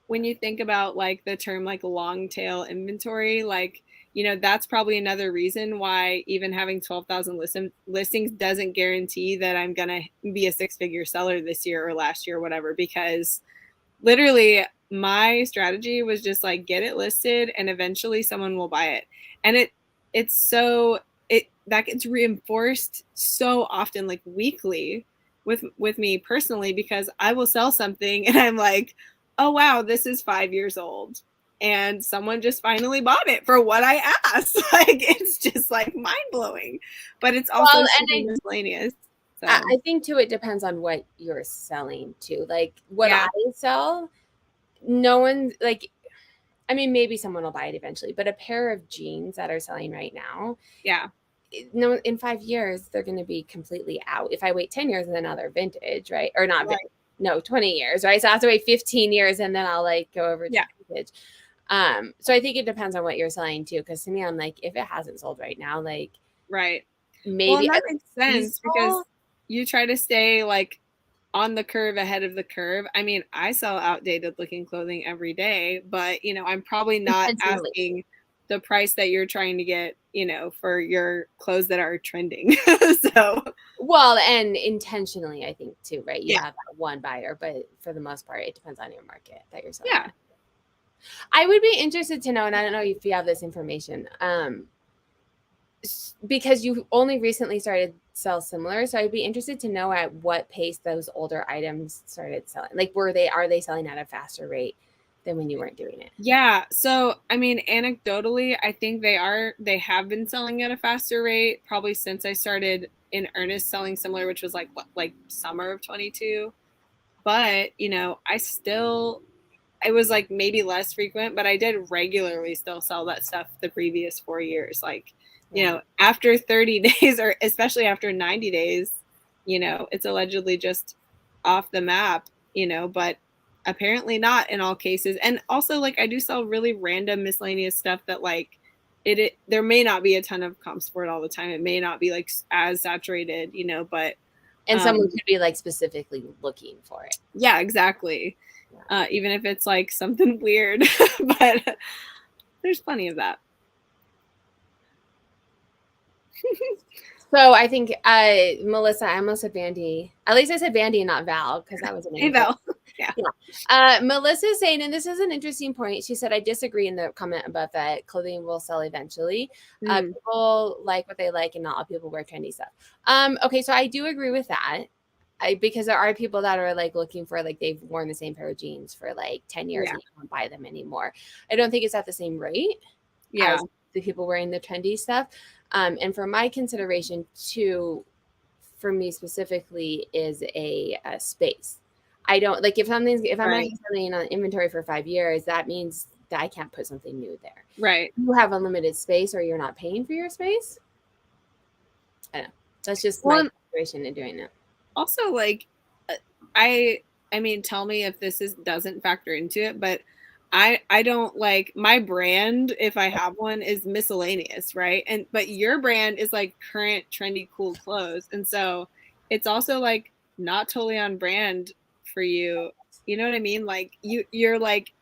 When you think about like the term like long tail inventory, like, you know, that's probably another reason why even having 12,000 listings doesn't guarantee that I'm going to be a 6-figure seller this year or last year or whatever, because literally my strategy was just like, get it listed and eventually someone will buy it. And that gets reinforced so often, like weekly with me personally, because I will sell something and I'm like, oh wow, this is 5 years old, and someone just finally bought it for what I asked. Like, it's just like mind blowing, but it's also miscellaneous. So. I think too, it depends on what you're selling too. Like what I sell, no one, like, I mean, maybe someone will buy it eventually, but a pair of jeans that are selling right now, no, in 5 years they're going to be completely out. If I wait 10 years, then now they're vintage, right? Or not vintage. No, 20 years, right? So I have to wait 15 years and then I'll like go over to vintage. So I think it depends on what you're selling too. Because to me, I'm like, if it hasn't sold right now, like, maybe well, that makes sense, because you try to stay like on the curve ahead of the curve. I mean, I sell outdated looking clothing every day, but I'm probably not Intentionally. asking the price that you're trying to get, for your clothes that are trending. So, Well, and intentionally, I think too, right? You yeah. have that one buyer, but for the most part, it depends on your market that you're selling. Yeah. I would be interested to know, and I don't know if you have this information, because you only recently started sell similar, so I'd be interested to know at what pace those older items started selling. Like, are they selling at a faster rate than when you weren't doing it? Yeah. So, I mean, anecdotally, I think they have been selling at a faster rate probably since I started in earnest selling similar, which was like summer of 22. But, it was like maybe less frequent, but I did regularly still sell that stuff the previous 4 years. Like, after 30 days, or especially after 90 days, it's allegedly just off the map, but apparently not in all cases. And also, like, I do sell really random miscellaneous stuff that, like, there may not be a ton of comps for it all the time. It may not be like as saturated, but And someone could be like specifically looking for it. yeah, exactly. Even if it's like something weird, but there's plenty of that. So I think Melissa, I almost said Vandy. At least I said Vandy and not Val, because that was a name. Hey, Val. Yeah. Melissa is saying, and this is an interesting point. She said, I disagree in the comment above that clothing will sell eventually. People like what they like, and not all people wear trendy stuff. Okay, so I do agree with that. Because there are people that are like looking for, like, they've worn the same pair of jeans for like 10 years and you don't buy them anymore. I don't think it's at the same rate as the people wearing the trendy stuff. And for my consideration too, for me specifically, is a space. I don't like if I'm not selling on inventory for 5 years, that means that I can't put something new there. Right. You have unlimited space, or you're not paying for your space. I don't know. That's just my consideration in doing it. Also, like, I mean, tell me if this doesn't factor into it, but I don't, like, my brand, if I have one, is miscellaneous, right? But your brand is like current trendy cool clothes, and so it's also like not totally on brand for you. You know what I mean? Like, you're like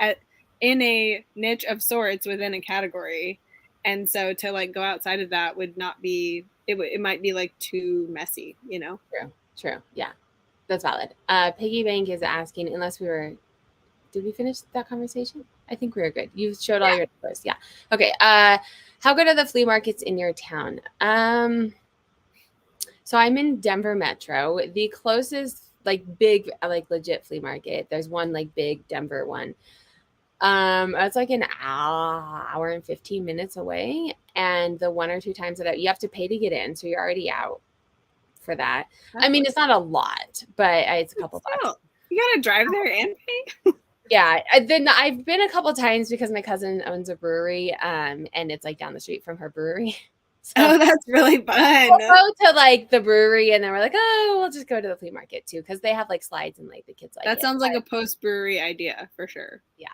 in a niche of sorts within a category, and so to like go outside of that would not be. It might be like too messy, True. Yeah, that's valid. Piggy Bank is asking, did we finish that conversation? I think we were good. You showed all your numbers. Yeah. Okay. How good are the flea markets in your town? So I'm in Denver Metro. The closest like big, like legit flea market, there's one like big Denver one. It's like an hour and 15 minutes away. And the one or two times that you have to pay to get in, so you're already out for that. I mean, it's not a lot, but it's a couple bucks. You gotta drive there and pay. Yeah, then I've been a couple times because my cousin owns a brewery, and it's like down the street from her brewery. So that's really fun. We'll go to like the brewery, and then we're like, oh, we'll just go to the flea market too, because they have like slides and like the kids like that. Sounds like a post brewery idea for sure. Yeah.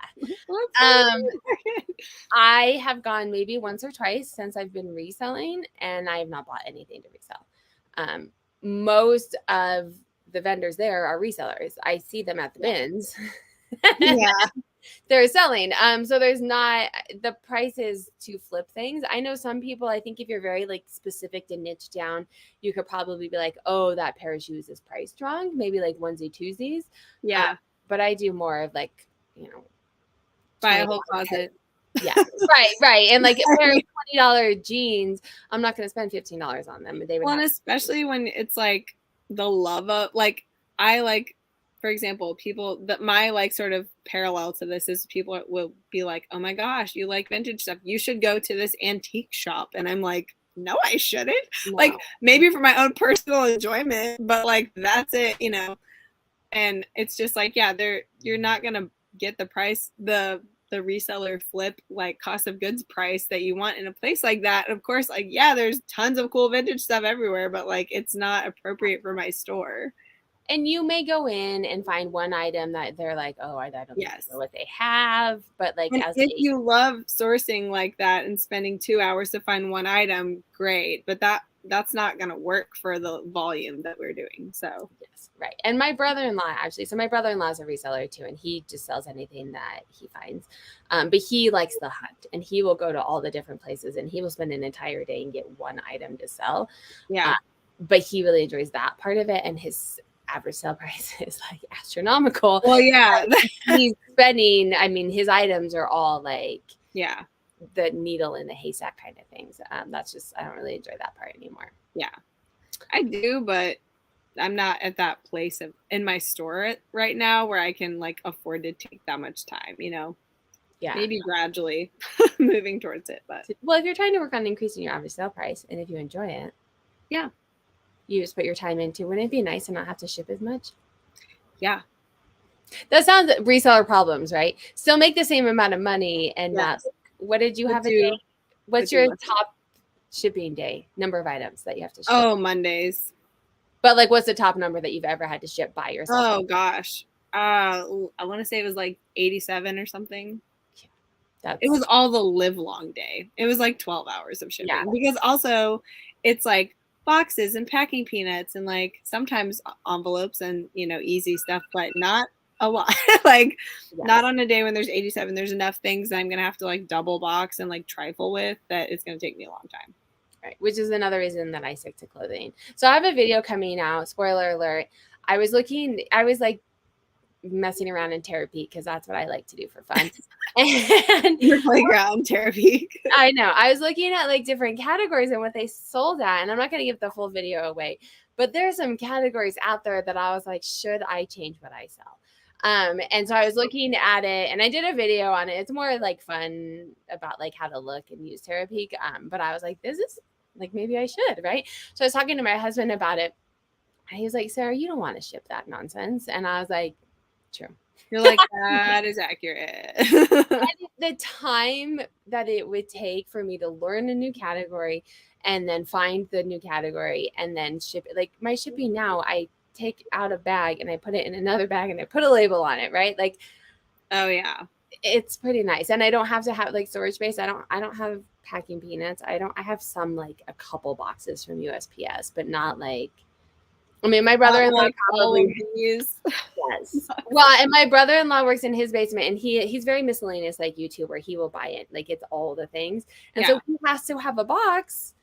I have gone maybe once or twice since I've been reselling, and I have not bought anything to resell. Most of the vendors there are resellers. I see them at the bins. Yeah. They're selling. So there's not the prices to flip things. I know some people, I think if you're very like specific to niche down, you could probably be like, oh, that pair of shoes is priced wrong. Maybe like onesie twosies. Yeah. But I do more of like, buy a whole closet. Yeah. Right. And like a pair of $20 jeans, I'm not going to spend $15 on them. They would and especially when it's like the love of, like, I like, for example, people that my like sort of parallel to this is people will be like, oh my gosh, you like vintage stuff, you should go to this antique shop. And I'm like, no, I shouldn't. No. Like, maybe for my own personal enjoyment, but like that's it, and it's just like, yeah, you're not gonna get the price, the reseller flip like cost of goods price that you want in a place like that. And of course, like, yeah, there's tons of cool vintage stuff everywhere, but like it's not appropriate for my store. And you may go in and find one item that they're like, oh, I don't know what they have. But like, if you love sourcing like that and spending 2 hours to find one item, great. But that's not going to work for the volume that we're doing. So yes, right. And my brother-in-law actually, so my brother-in-law is a reseller too, and he just sells anything that he finds. But he likes the hunt, and he will go to all the different places, and he will spend an entire day and get one item to sell. yeah. But he really enjoys that part of it, and his average sale price is like astronomical. Well, yeah. He's spending, I mean, his items are all like Yeah. the needle in the haystack kind of things. That's just, I don't really enjoy that part anymore. Yeah. I do, but I'm not at that place in my store right now where I can like afford to take that much time, you know. Yeah. Maybe gradually moving towards it, but well, if you're trying to work on increasing your average sale price and if you enjoy it, yeah, you just put your time into, wouldn't it be nice to not have to ship as much? Yeah. That sounds reseller problems, right? Still make the same amount of money and not. What did you have a day? What's your top shipping day number of items that you have to ship? Oh, Mondays. But like, what's the top number that you've ever had to ship by yourself? Oh gosh, I want to say it was like 87 or something. It was all the live long day. It was like 12 hours of shipping because also it's like boxes and packing peanuts and like sometimes envelopes and, you know, easy stuff, but not a lot. Like not on a day when there's 87. There's enough things that I'm going to have to like double box and like trifle with that it's going to take me a long time. Right, which is another reason that I stick to clothing. So I have a video coming out, spoiler alert. I was like messing around in Terapeak because that's what I like to do for fun. And your playground, Terapeak. I know. I was looking at like different categories and what they sold at, and I'm not going to give the full video away, but there's some categories out there that I was like, should I change what I sell? And so I was looking at it and I did a video on it. It's more like fun about like how to look and use Terapeak. But I was like, this is like, maybe I should, right? So I was talking to my husband about it. And he was like, Sarah, you don't want to ship that nonsense. And I was like, true. You're like, that is accurate. The time that it would take for me to learn a new category and then find the new category and then ship it. Like my shipping now, I take out a bag and I put it in another bag and I put a label on it, right? Like, oh yeah, it's pretty nice. And I don't have to have like storage space. I don't have packing peanuts. I have some like a couple boxes from USPS, but not like, I mean, my brother-in-law like probably yes. Well, and my brother-in-law works in his basement, and he's very miscellaneous like you too, where he will buy it, like it's all the things, and so he has to have a box,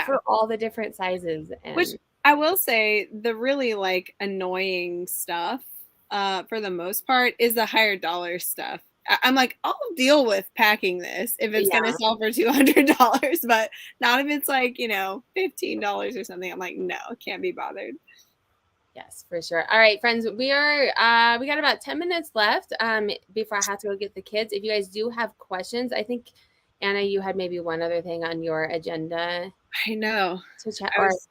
for all the different sizes. And which I will say, the really like annoying stuff, for the most part, is the higher dollar stuff. I'm like, I'll deal with packing this if it's going to sell for $200, but not if it's like, you know, $15 or something. I'm like, no, can't be bothered. Yes, for sure. All right, friends, we got about 10 minutes left before I have to go get the kids. If you guys do have questions, I think, Anna, you had maybe one other thing on your agenda. I know. To chat. I was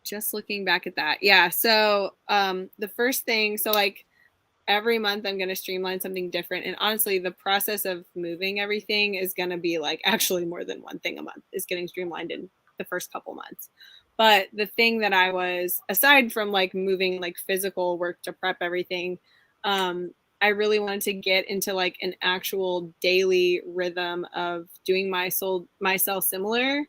just looking back at that. Yeah. So the first thing, so like every month I'm going to streamline something different. And honestly, the process of moving everything is going to be like actually more than one thing a month is getting streamlined in the first couple months. But the thing that I was, aside from like moving like physical work to prep everything, I really wanted to get into like an actual daily rhythm of doing my sell similar.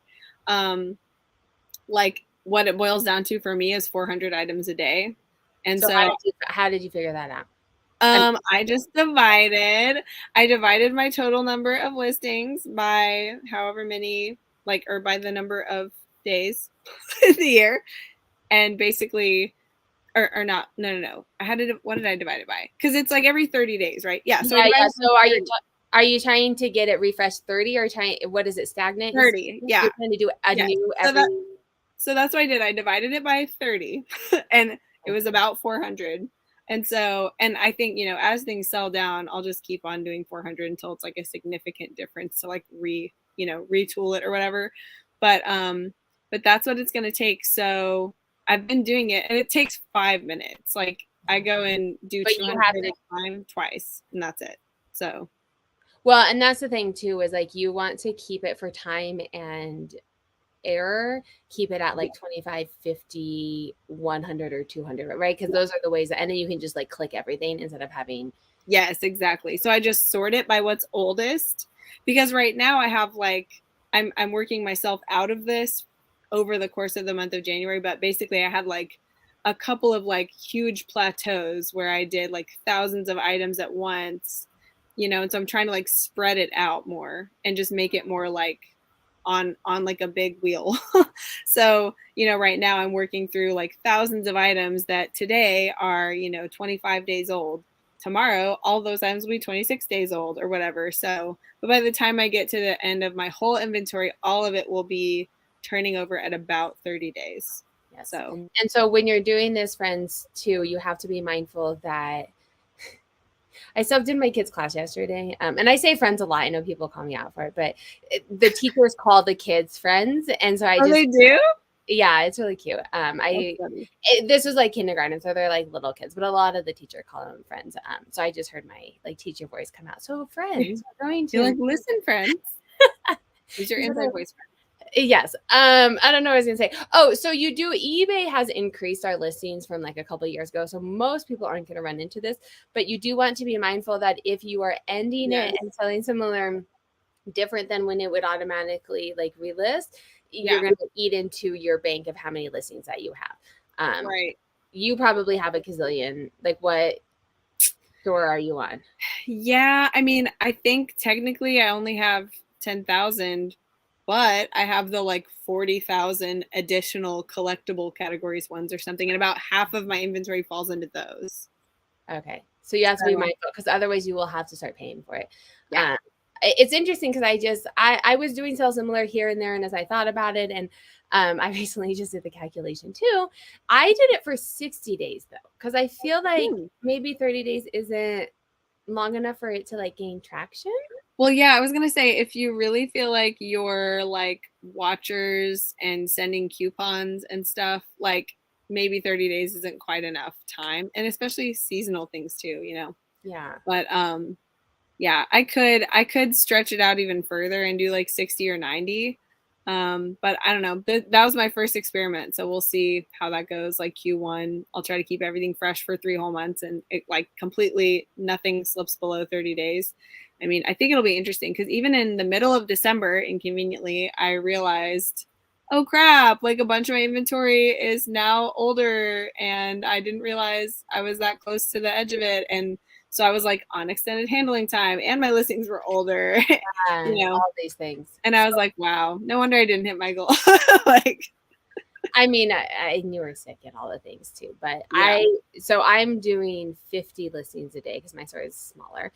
Like what it boils down to for me is 400 items a day. And so how did you figure that out? I just divided my total number of listings by however many, like, or by the number of days in the year, and basically, or not, no. What did I divide it by? Because it's like every 30 days, right? Yeah. So So are you trying to get it refreshed 30 or what is it, stagnant? 30. Yeah. You're trying to do a new every. So that's what I did. I divided it by 30, and it was about 400. And so, and I think, you know, as things sell down, I'll just keep on doing 400 until it's like a significant difference to like retool it or whatever. But that's what it's going to take. So I've been doing it, and it takes 5 minutes. Like I go and do 200 at a time twice, and that's it. So. Well, and that's the thing too, is like you want to keep it for time and error, keep it at like 25, 50, 100 or 200, right? Because those are the ways and then you can just like click everything instead of having. Yes, exactly. So I just sort it by what's oldest, because right now I have like, I'm working myself out of this over the course of the month of January, but basically I had like a couple of like huge plateaus where I did like thousands of items at once, and so I'm trying to like spread it out more and just make it more like on like a big wheel. So, right now I'm working through like thousands of items that today are, 25 days old. Tomorrow, all those items will be 26 days old or whatever. So, but by the time I get to the end of my whole inventory, all of it will be turning over at about 30 days. Yes. So, and so when you're doing this, friends, too, you have to be mindful that I subbed in my kids' class yesterday. And I say friends a lot. I know people call me out for it, but the teachers call the kids friends. And so they do? Yeah, it's really cute. This was like kindergarten, so they're like little kids, but a lot of the teacher call them friends. So I just heard my like teacher voice come out. So friends, we're going to. You're like, listen, friends. Use your inside voice, friend. Yes. I don't know what I was gonna say. Oh, so eBay has increased our listings from like a couple of years ago. So most people aren't gonna run into this, but you do want to be mindful that if you are ending it and selling similar, different than when it would automatically like relist, you're gonna eat into your bank of how many listings that you have. Right. You probably have a gazillion. Like, what store are you on? Yeah, I mean, I think technically I only have 10,000, but I have the like 40,000 additional collectible categories ones or something, and about half of my inventory falls into those. Okay, so you have to be mindful, because otherwise you will have to start paying for it. It's interesting because I was doing sell similar here and there, and as I thought about it, and I recently just did the calculation too. I did it for 60 days though, because I feel like maybe 30 days isn't long enough for it to like gain traction. Well, yeah, I was gonna say, if you really feel like you're like watchers and sending coupons and stuff, like maybe 30 days isn't quite enough time, and especially seasonal things too, Yeah. But yeah, I could stretch it out even further and do like 60 or 90. But I don't know. That was my first experiment, so we'll see how that goes. Like Q1, I'll try to keep everything fresh for 3 whole months, and it like completely nothing slips below 30 days. I mean, I think it'll be interesting because even in the middle of December, inconveniently, I realized, oh crap, like a bunch of my inventory is now older, and I didn't realize I was that close to the edge of it. And so I was like on extended handling time, and my listings were older, all these things. And I was like, wow, no wonder I didn't hit my goal. Like, I mean, I knew we were sick and all the things too, but I'm doing 50 listings a day because my store is smaller,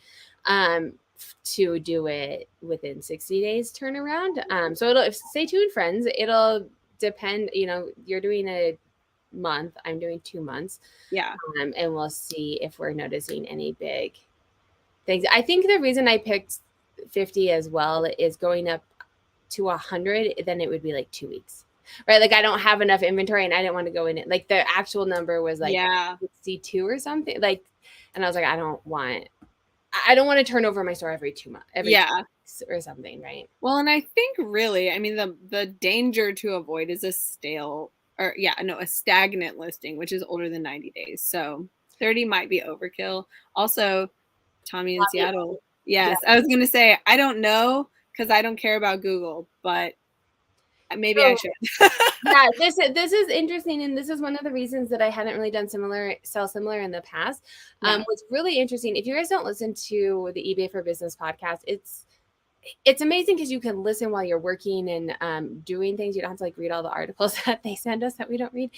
to do it within 60 days turnaround. So stay tuned, friends. It'll depend, you're doing a month, I'm doing 2 months. Yeah. And we'll see if we're noticing any big things. I think the reason I picked 50 as well is going up to 100, then it would be like 2 weeks. Right? Like I don't have enough inventory and I didn't want to go in it. Like the actual number was like 62 or something. Like, and I was like, I don't want to turn over my store every 2 months, 2 weeks or something, right? Well, and I think really, I mean, the danger to avoid is a stagnant listing, which is older than 90 days. So 30 might be overkill. Also, Tommy in Seattle. Yes, I was going to say, I don't know because I don't care about Google, but maybe I should. Yeah, this is interesting, and this is one of the reasons that I hadn't really done sell similar in the past. What's really interesting, if you guys don't listen to the eBay for Business podcast, it's amazing because you can listen while you're working and doing things. You don't have to like read all the articles that they send us that we don't read.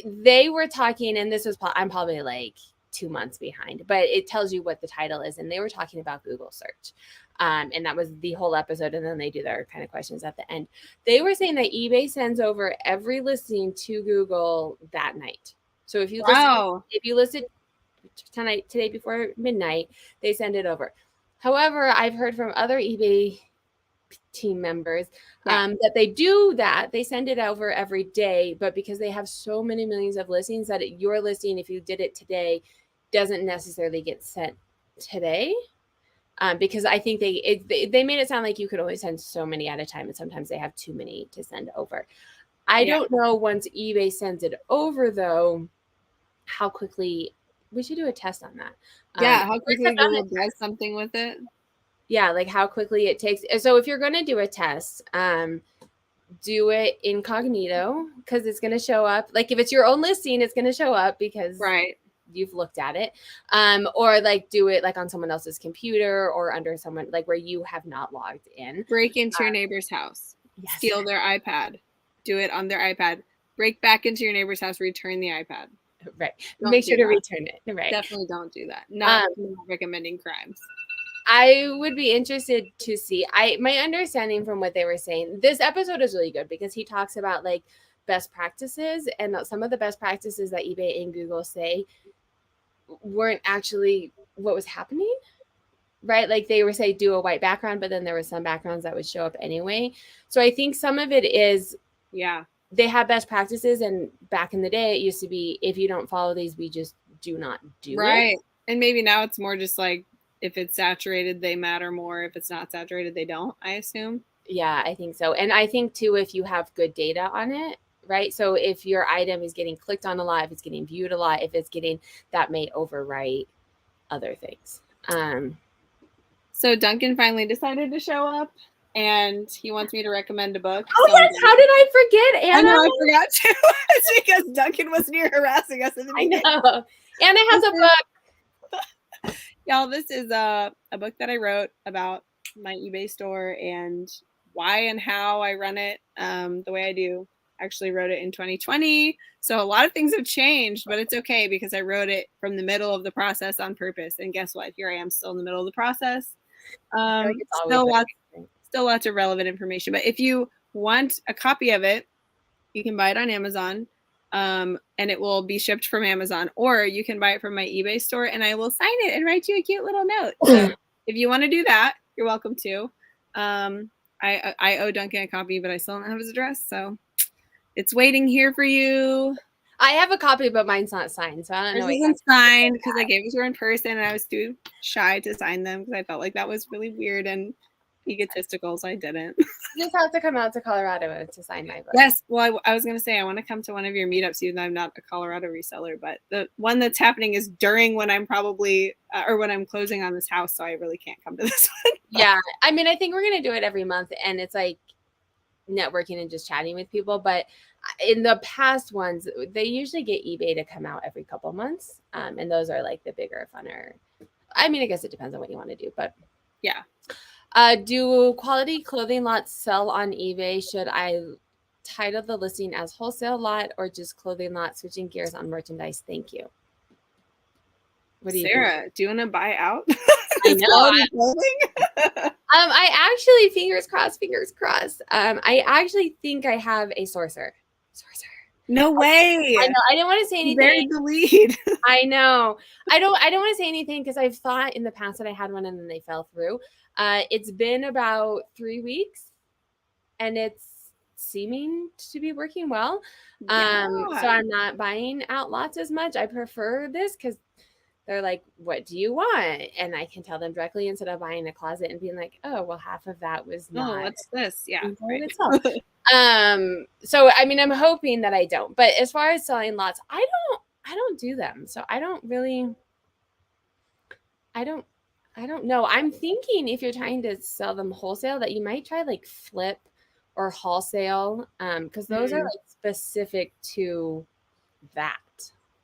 They were talking, and I'm probably like 2 months behind, but it tells you what the title is, and they were talking about Google search. And that was the whole episode. And then they do their kind of questions at the end. They were saying that eBay sends over every listing to Google that night. So if you listed today before midnight, they send it over. However, I've heard from other eBay team members that they do that. They send it over every day, but because they have so many millions of listings, that your listing, if you did it today, doesn't necessarily get sent today. Because I think they made it sound like you could only send so many at a time, and sometimes they have too many to send over. I don't know once eBay sends it over, though, how quickly we should do a test on that. How quickly Google does something with it. Yeah, like how quickly it takes. So if you're going to do a test, do it incognito because it's going to show up. Like if it's your own listing, it's going to show up because Right. you've looked at it. Or like do it like on someone else's computer or under someone like where you have not logged in. Break into your neighbor's house. Yes. Steal their iPad. Do it on their iPad. Break back into your neighbor's house. Return the iPad. Right. Don't Make do sure to that. return it. Right. Definitely don't do that. Not recommending crimes. I would be interested to see. My understanding from what they were saying, this episode is really good because he talks about like best practices, and some of the best practices that eBay and Google say weren't actually what was happening. Right? Like they were saying do a white background, but then there were some backgrounds that would show up anyway. So I think some of it is they have best practices, and back in the day it used to be if you don't follow these, we just do not do it. Right. And maybe now it's more just like if it's saturated, they matter more. If it's not saturated, they don't, I assume. Yeah, I think so. And I think too, if you have good data on it, right? So if your item is getting clicked on a lot, if it's getting viewed a lot, if it's getting, that may overwrite other things. So Duncan finally decided to show up and he wants me to recommend a book. Oh so yes, how did I forget, Anna? I know, I forgot too. It's because Duncan wasn't here harassing us in the beginning. I know. Anna has a book. Y'all, this is a book that I wrote about my eBay store and why and how I run it the way I do. I actually wrote it in 2020. So a lot of things have changed, but it's okay because I wrote it from the middle of the process on purpose. And guess what? Here I am still in the middle of the process. Still lots of relevant information. But if you want a copy of it, you can buy it on Amazon. And it will be shipped from Amazon, or you can buy it from my eBay store and I will sign it and write you a cute little note. So if you want to do that, you're welcome to. I owe Duncan a copy, but I still don't have his address. So it's waiting here for you. I have a copy, but mine's not signed. So I don't know. It isn't signed because I gave it to her in person and I was too shy to sign them because I felt like that was really weird and egotistical, so I didn't. You just have to come out to Colorado to sign my book. Yes, well, I was going to say I want to come to one of your meetups, even though I'm not a Colorado reseller, but the one that's happening is during when I'm probably or when I'm closing on this house, so I really can't come to this one. Yeah, I mean, I think we're going to do it every month, and it's like networking and just chatting with people. But in the past ones, they usually get eBay to come out every couple months, and those are like the bigger, funner. I mean, I guess it depends on what you want to do, but yeah. Do quality clothing lots sell on eBay? Should I title the listing as wholesale lot or just clothing lot? Switching gears on merchandise. Thank you. What do you Sarah, think? Do you want to buy out? I know. I actually, fingers crossed. I actually think I have a sourcer. No way. I know. I didn't want to say anything. Buried the lead. I know. I don't want to say anything because I've thought in the past that I had one and then they fell through. It's been about 3 weeks and it's seeming to be working well. So I'm not buying out lots as much. I prefer this because they're like, what do you want? And I can tell them directly instead of buying a closet and being like, oh, well, half of that was not. Oh, what's this? Yeah. Right. So, I mean, I'm hoping that I don't. But as far as selling lots, I don't do them. So I don't know. I'm thinking if you're trying to sell them wholesale that you might try like flip or wholesale because those are like specific to that.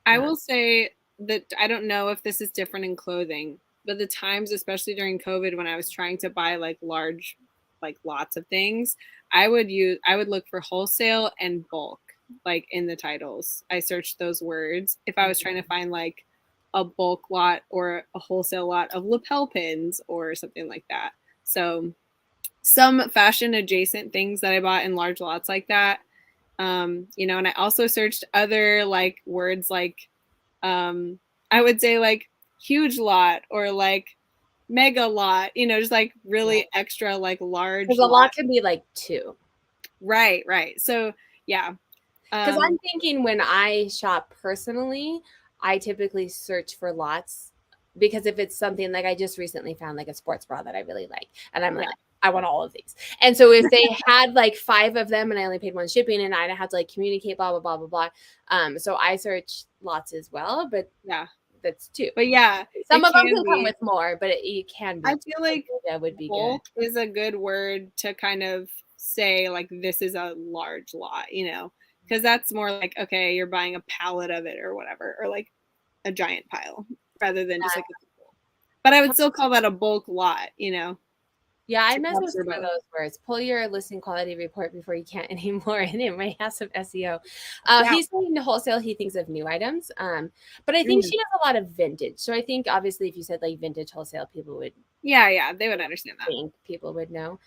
I will say that I don't know if this is different in clothing, but the times, especially during COVID, when I was trying to buy like large, like lots of things, I would look for wholesale and bulk, like in the titles. I searched those words. If I was trying to find like a bulk lot or a wholesale lot of lapel pins or something like that. So some fashion adjacent things that I bought in large lots like that. And I also searched other like words like, I would say like huge lot or like mega lot, just like really extra, like large. Because a lot can be like 2. Right. So yeah. Because I'm thinking when I shop personally, I typically search for lots because if it's something like I just recently found like a sports bra that I really like, and I'm like, I want all of these. And so if they had like 5 of them and I only paid 1 shipping and I'd have to like communicate, blah, blah, blah, blah, blah. So I search lots as well, but yeah, that's 2. But yeah, some of them can come with more, but it can be. I feel like that would be bulk good. Is a good word to kind of say like this is a large lot, you know, because that's more like, okay, you're buying a pallet of it or whatever, or like a giant pile rather than just like a couple. But I would still call that a bulk lot, you know. Yeah, I mess with some of those words. Pull your listing quality report before you can't anymore, and it might have some SEO. He's saying wholesale, he thinks of new items. But I think she has a lot of vintage. So I think obviously if you said like vintage wholesale, people would they would understand that. think people would know.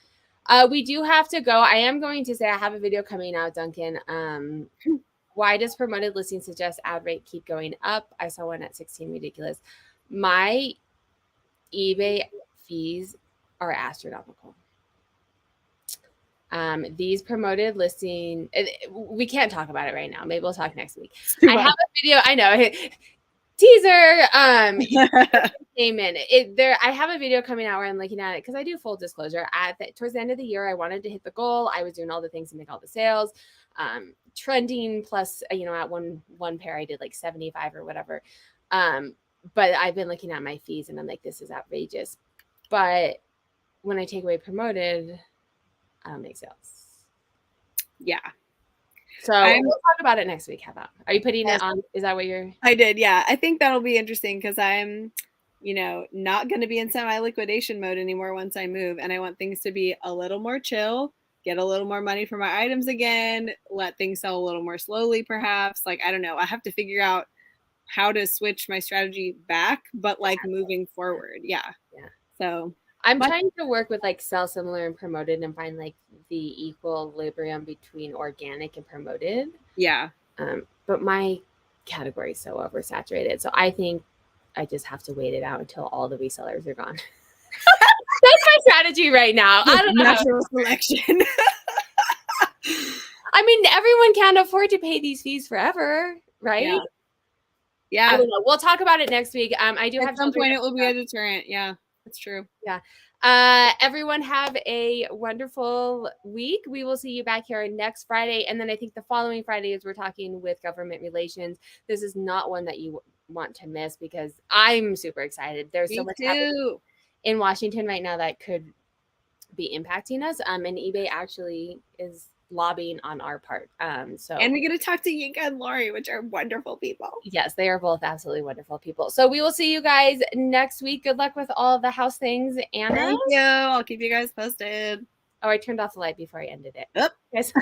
We do have to go. I am going to say I have a video coming out, Duncan. Why does promoted listing suggest ad rate keep going up? I saw one at 16, ridiculous. My eBay fees are astronomical. These promoted listing, we can't talk about it right now. Maybe we'll talk next week. I have a video. I know. Teaser. Came in there. I have a video coming out where I'm looking at it because I do full disclosure. Towards the end of the year, I wanted to hit the goal. I was doing all the things to make all the sales, trending. Plus, you know, at one pair I did like 75 or whatever. But I've been looking at my fees and I'm like, this is outrageous. But when I take away promoted, I don't make sales. Yeah. So we'll talk about it next week. How about? Are you putting it on? Is that what you're? I did. Yeah. I think that'll be interesting because I'm, you know, not going to be in semi-liquidation mode anymore once I move. And I want things to be a little more chill, get a little more money for my items again, let things sell a little more slowly, perhaps. Like, I don't know. I have to figure out how to switch my strategy back, but like moving forward. Yeah. So I'm trying to work with like sell similar and promoted and find like the equilibrium between organic and promoted. Yeah. But my category is so oversaturated. So I think I just have to wait it out until all the resellers are gone. That's my strategy right now. I don't know. Natural selection. I mean, everyone can't afford to pay these fees forever, right? Yeah. I don't know. We'll talk about it next week. I do have at some point it will be a deterrent. Yeah, that's true. Yeah. Everyone have a wonderful week. We will see you back here next Friday. And then I think the following Friday is we're talking with government relations. This is not one that you want to miss because I'm super excited. There's so much happening in Washington right now that could be impacting us. And eBay actually is lobbying on our part. And we get to talk to Yinka and Lori, which are wonderful people. Yes, they are both absolutely wonderful people. So we will see you guys next week. Good luck with all the house things, Anna. Thank you. I'll keep you guys posted. Oh, I turned off the light before I ended it. Yep. Yes.